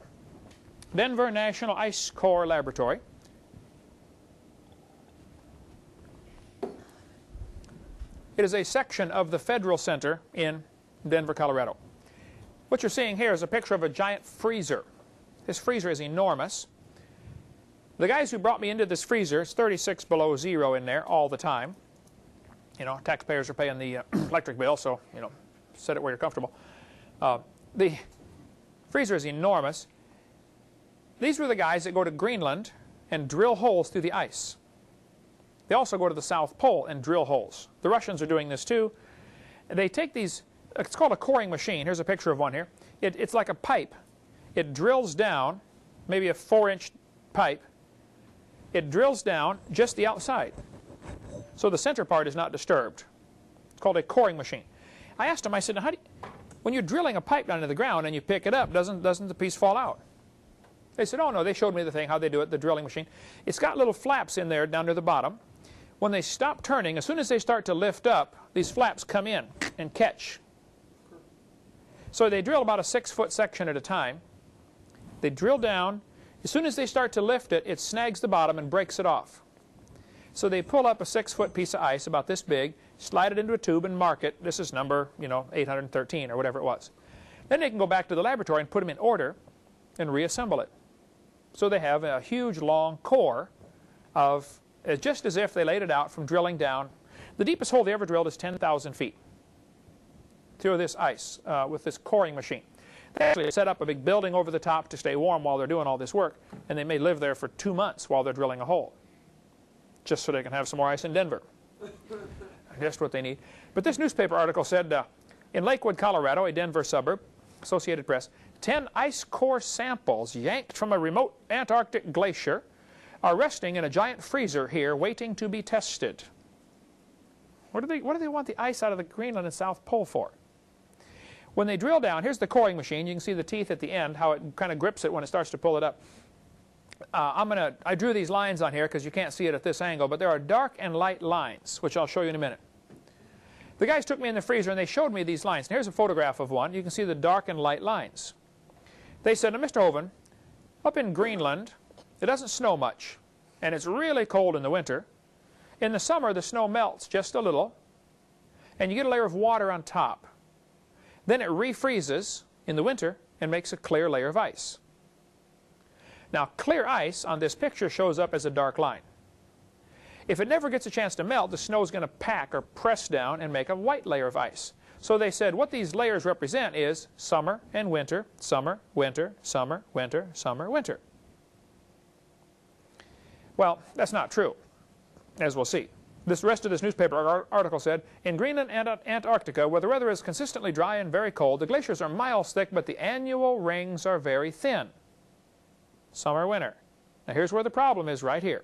Denver National Ice Core Laboratory. It is a section of the Federal Center in Denver, Colorado. What you're seeing here is a picture of a giant freezer. This freezer is enormous. The guys who brought me into this freezer, it's 36 below zero in there all the time. Taxpayers are paying the electric bill, so, set it where you're comfortable. The freezer is enormous. These were the guys that go to Greenland and drill holes through the ice. They also go to the South Pole and drill holes. The Russians are doing this too. They take these, it's called a coring machine. Here's a picture of one here. It's like a pipe. It drills down, maybe a 4-inch pipe. It drills down just the outside. So the center part is not disturbed. It's called a coring machine. I asked him, I said, "Now, when you're drilling a pipe down into the ground and you pick it up, doesn't the piece fall out?" They said, "Oh no," they showed me the thing, how they do it, the drilling machine. It's got little flaps in there down near the bottom. When they stop turning, as soon as they start to lift up, these flaps come in and catch. So they drill about a 6-foot section at a time. They drill down. As soon as they start to lift it, it snags the bottom and breaks it off. So they pull up a 6-foot piece of ice about this big, slide it into a tube and mark it. This is number, 813 or whatever it was. Then they can go back to the laboratory and put them in order and reassemble it. So they have a huge long core of, just as if they laid it out from drilling down. The deepest hole they ever drilled is 10,000 feet through this ice with this coring machine. They actually set up a big building over the top to stay warm while they're doing all this work, and they may live there for 2 months while they're drilling a hole, just so they can have some more ice in Denver. Just what they need. But this newspaper article said, in Lakewood, Colorado, a Denver suburb, Associated Press, 10 ice core samples yanked from a remote Antarctic glacier are resting in a giant freezer here waiting to be tested. What do they want the ice out of the Greenland and South Pole for? When they drill down, here's the coring machine. You can see the teeth at the end, how it kind of grips it when it starts to pull it up. I drew these lines on here because you can't see it at this angle, but there are dark and light lines, which I'll show you in a minute. The guys took me in the freezer and they showed me these lines. And here's a photograph of one. You can see the dark and light lines. They said, "Now, Mr. Hovind, up in Greenland, it doesn't snow much, and it's really cold in the winter. In the summer, the snow melts just a little, and you get a layer of water on top. Then it refreezes in the winter and makes a clear layer of ice. Now, clear ice on this picture shows up as a dark line. If it never gets a chance to melt, the snow is going to pack or press down and make a white layer of ice. So they said what these layers represent is summer and winter, summer, winter, summer, winter, summer, winter. Well, that's not true, as we'll see. The rest of this newspaper article said, in Greenland and Antarctica, where the weather is consistently dry and very cold, the glaciers are miles thick, but the annual rings are very thin. Summer, winter. Now here's where the problem is right here.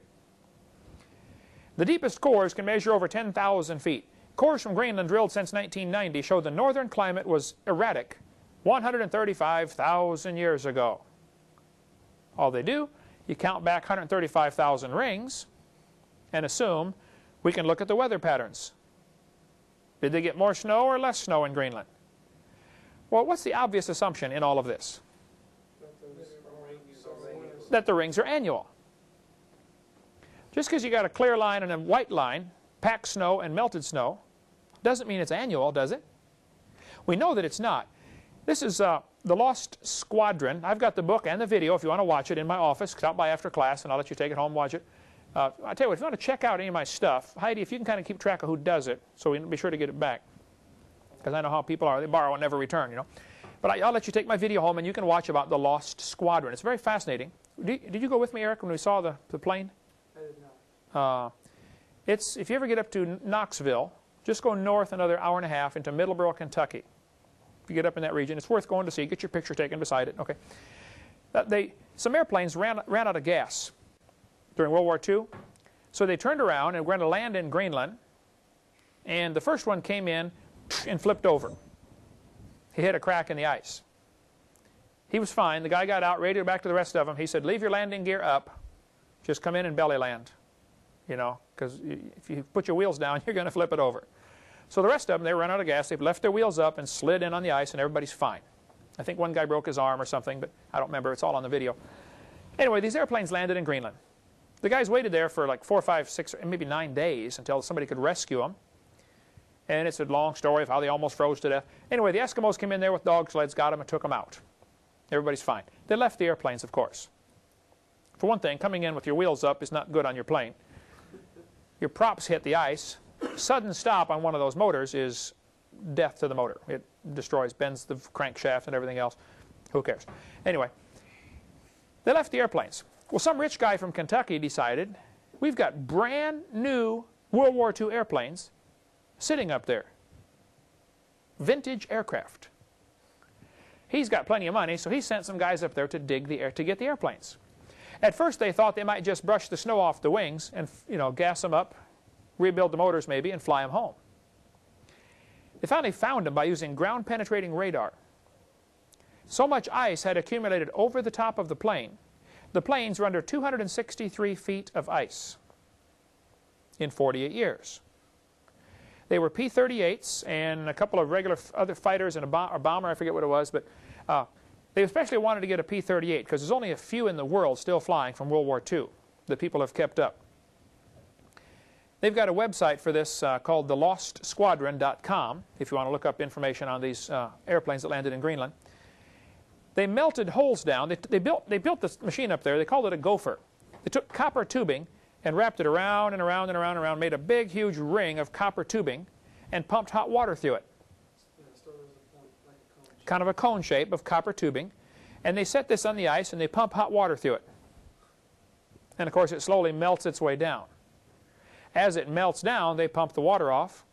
The deepest cores can measure over 10,000 feet. Cores from Greenland drilled since 1990 show the northern climate was erratic 135,000 years ago. All they do, you count back 135,000 rings and assume we can look at the weather patterns. Did they get more snow or less snow in Greenland? Well, what's the obvious assumption in all of this? That the rings are annual. Just because you got a clear line and a white line, packed snow and melted snow, doesn't mean it's annual, does it? We know that it's not. This is The Lost Squadron. I've got the book and the video if you want to watch it in my office. Stop by after class and I'll let you take it home and watch it. I tell you what, if you want to check out any of my stuff, Heidi, if you can kind of keep track of who does it, so we can be sure to get it back. Because I know how people are. They borrow and never return, you know. But I'll let you take my video home and you can watch about The Lost Squadron. It's very fascinating. Did you go with me, Eric, when we saw the plane? I did not. If you ever get up to Knoxville, just go north another hour and a half into Middleborough, Kentucky. If you get up in that region, it's worth going to see. Get your picture taken beside it. Okay. Some airplanes ran out of gas during World War II. So they turned around and were going to land in Greenland. And the first one came in and flipped over. He hit a crack in the ice. He was fine. The guy got out, radioed back to the rest of them. He said, leave your landing gear up. Just come in and belly land. You know, because if you put your wheels down, you're going to flip it over. So the rest of them, they ran out of gas. They left their wheels up and slid in on the ice, and everybody's fine. I think one guy broke his arm or something, but I don't remember. It's all on the video. Anyway, these airplanes landed in Greenland. The guys waited there for like 4, 5, 6, maybe 9 days until somebody could rescue them. And it's a long story of how they almost froze to death. Anyway, the Eskimos came in there with dog sleds, got them, and took them out. Everybody's fine. They left the airplanes, of course. For one thing, coming in with your wheels up is not good on your plane. Your props hit the ice. Sudden stop on one of those motors is death to the motor. It destroys, bends the crankshaft and everything else. Who cares? Anyway, they left the airplanes. Well, some rich guy from Kentucky decided, we've got brand new World War II airplanes sitting up there. Vintage aircraft. He's got plenty of money, so he sent some guys up there to dig the air to get the airplanes. At first, they thought they might just brush the snow off the wings and, you know, gas them up, rebuild the motors maybe, and fly them home. They finally found them by using ground-penetrating radar. So much ice had accumulated over the top of the plane. The planes were under 263 feet of ice in 48 years. They were P-38s and a couple of regular other fighters and a bomber, I forget what it was, but they especially wanted to get a P-38 because there's only a few in the world still flying from World War II that people have kept up. They've got a website for this called thelostsquadron.com if you want to look up information on these airplanes that landed in Greenland. They melted holes down. They built this machine up there. They called it a gopher. They took copper tubing and wrapped it around and around and around and around, made a big, huge ring of copper tubing, and pumped hot water through it. Kind of a cone shape of copper tubing. And they set this on the ice and they pump hot water through it. And of course it slowly melts its way down. As it melts down, they pump the water off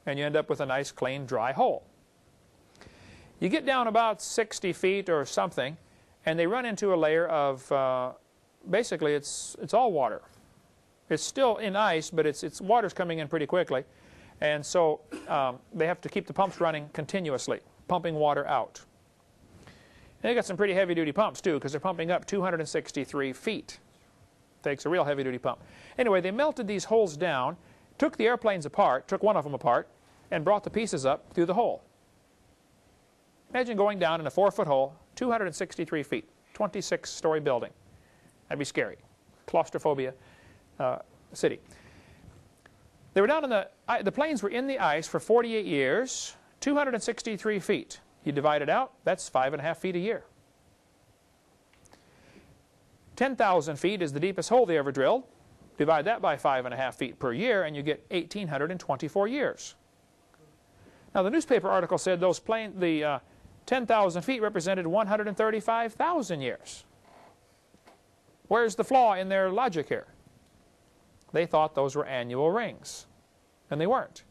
and you end up with a nice, clean, dry hole. You get down about 60 feet or something and they run into a layer of, basically it's all water. It's still in ice, but it's water's coming in pretty quickly. And so they have to keep the pumps running continuously, pumping water out. And they got some pretty heavy-duty pumps, too, because they're pumping up 263 feet. Takes a real heavy-duty pump. Anyway, they melted these holes down, took the airplanes apart, took one of them apart, and brought the pieces up through the hole. Imagine going down in a 4-foot hole, 263 feet, 26-story building. That'd be scary. Claustrophobia city. They were down in the planes were in the ice for 48 years, 263 feet. You divide it out, that's 5.5 feet a year. 10,000 feet is the deepest hole they ever drilled. Divide that by 5.5 feet per year, and you get 1,824 years. Now, the newspaper article said the 10,000 feet represented 135,000 years. Where's the flaw in their logic here? They thought those were annual rings, and they weren't.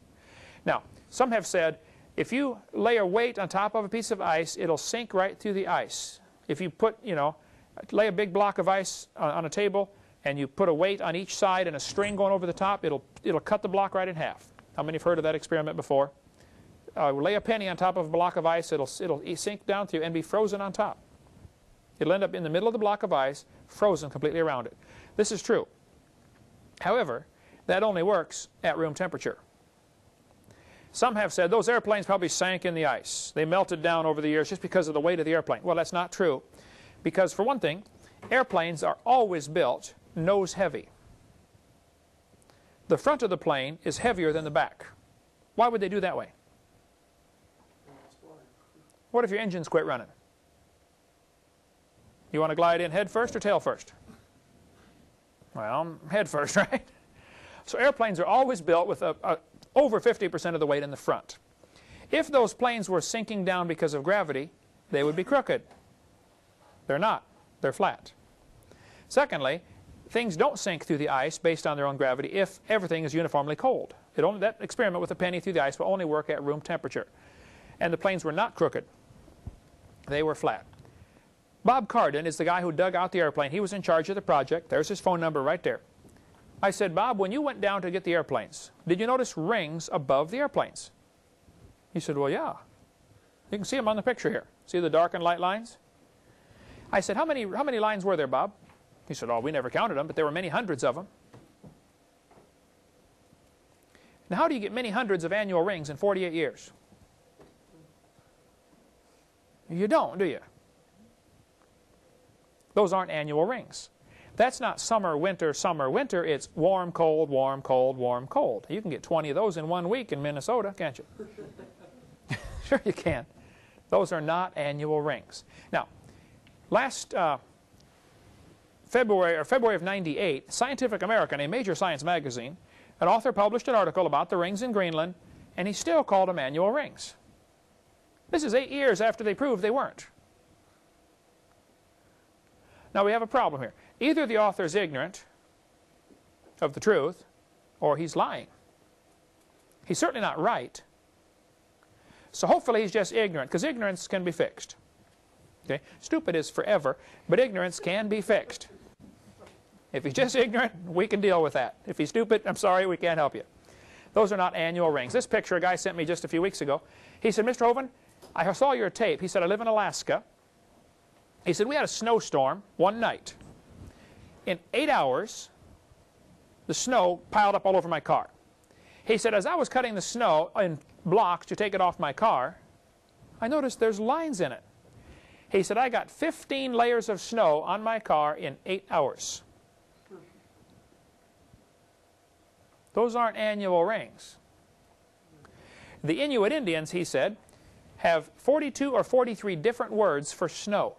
Now, some have said, if you lay a weight on top of a piece of ice, it'll sink right through the ice. If you put, lay a big block of ice on a table, and you put a weight on each side and a string going over the top, it'll cut the block right in half. How many have heard of that experiment before? Lay a penny on top of a block of ice, it'll sink down through and be frozen on top. It'll end up in the middle of the block of ice, frozen completely around it. This is true. However, that only works at room temperature. Some have said those airplanes probably sank in the ice. They melted down over the years just because of the weight of the airplane. Well, that's not true, because for one thing, airplanes are always built nose heavy. The front of the plane is heavier than the back. Why would they do that way? What if your engines quit running? You want to glide in head first or tail first? Well, head first, right? So airplanes are always built with over 50% of the weight in the front. If those planes were sinking down because of gravity, they would be crooked. They're not. They're flat. Secondly, things don't sink through the ice based on their own gravity if everything is uniformly cold. That experiment with a penny through the ice will only work at room temperature. And the planes were not crooked. They were flat. Bob Cardin is the guy who dug out the airplane. He was in charge of the project. There's his phone number right there. I said, Bob, when you went down to get the airplanes, did you notice rings above the airplanes? He said, well, yeah. You can see them on the picture here. See the dark and light lines? I said, how many lines were there, Bob? He said, oh, we never counted them, but there were many hundreds of them. Now, how do you get many hundreds of annual rings in 48 years? You don't, do you? Those aren't annual rings. That's not summer, winter, summer, winter. It's warm, cold, warm, cold, warm, cold. You can get 20 of those in 1 week in Minnesota, can't you? Sure you can. Those are not annual rings. Now, last February of '98, Scientific American, a major science magazine, an author published an article about the rings in Greenland, and he still called them annual rings. This is 8 years after they proved they weren't. Now we have a problem here. Either the author is ignorant of the truth, or he's lying. He's certainly not right. So hopefully he's just ignorant, because ignorance can be fixed. Okay? Stupid is forever, but ignorance can be fixed. If he's just ignorant, we can deal with that. If he's stupid, I'm sorry, we can't help you. Those are not annual rings. This picture a guy sent me just a few weeks ago. He said, Mr. Hovind, I saw your tape. He said, I live in Alaska. He said, we had a snowstorm one night. In 8 hours, the snow piled up all over my car. He said, as I was cutting the snow in blocks to take it off my car, I noticed there's lines in it. He said, I got 15 layers of snow on my car in 8 hours. Those aren't annual rings. The Inuit Indians, he said, have 42 or 43 different words for snow.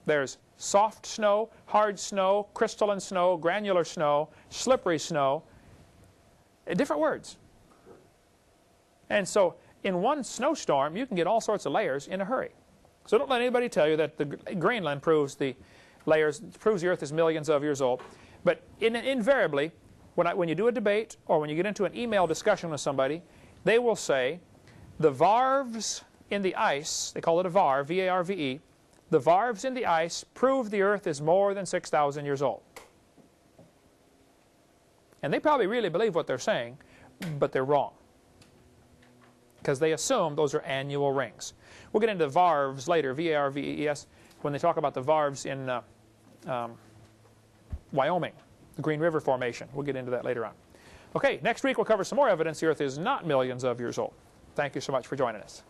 There's soft snow, hard snow, crystalline snow, granular snow, slippery snow. Different words. And so in one snowstorm, you can get all sorts of layers in a hurry. So don't let anybody tell you that the Greenland proves the Earth is millions of years old. But invariably, when you do a debate or when you get into an email discussion with somebody, they will say, the varves in the ice, they call it a varve, V-A-R-V-E, the varves in the ice prove the Earth is more than 6,000 years old. And they probably really believe what they're saying, but they're wrong, because they assume those are annual rings. We'll get into the varves later, V-A-R-V-E-S, when they talk about the varves in Wyoming, the Green River Formation. We'll get into that later on. Okay, next week we'll cover some more evidence the Earth is not millions of years old. Thank you so much for joining us.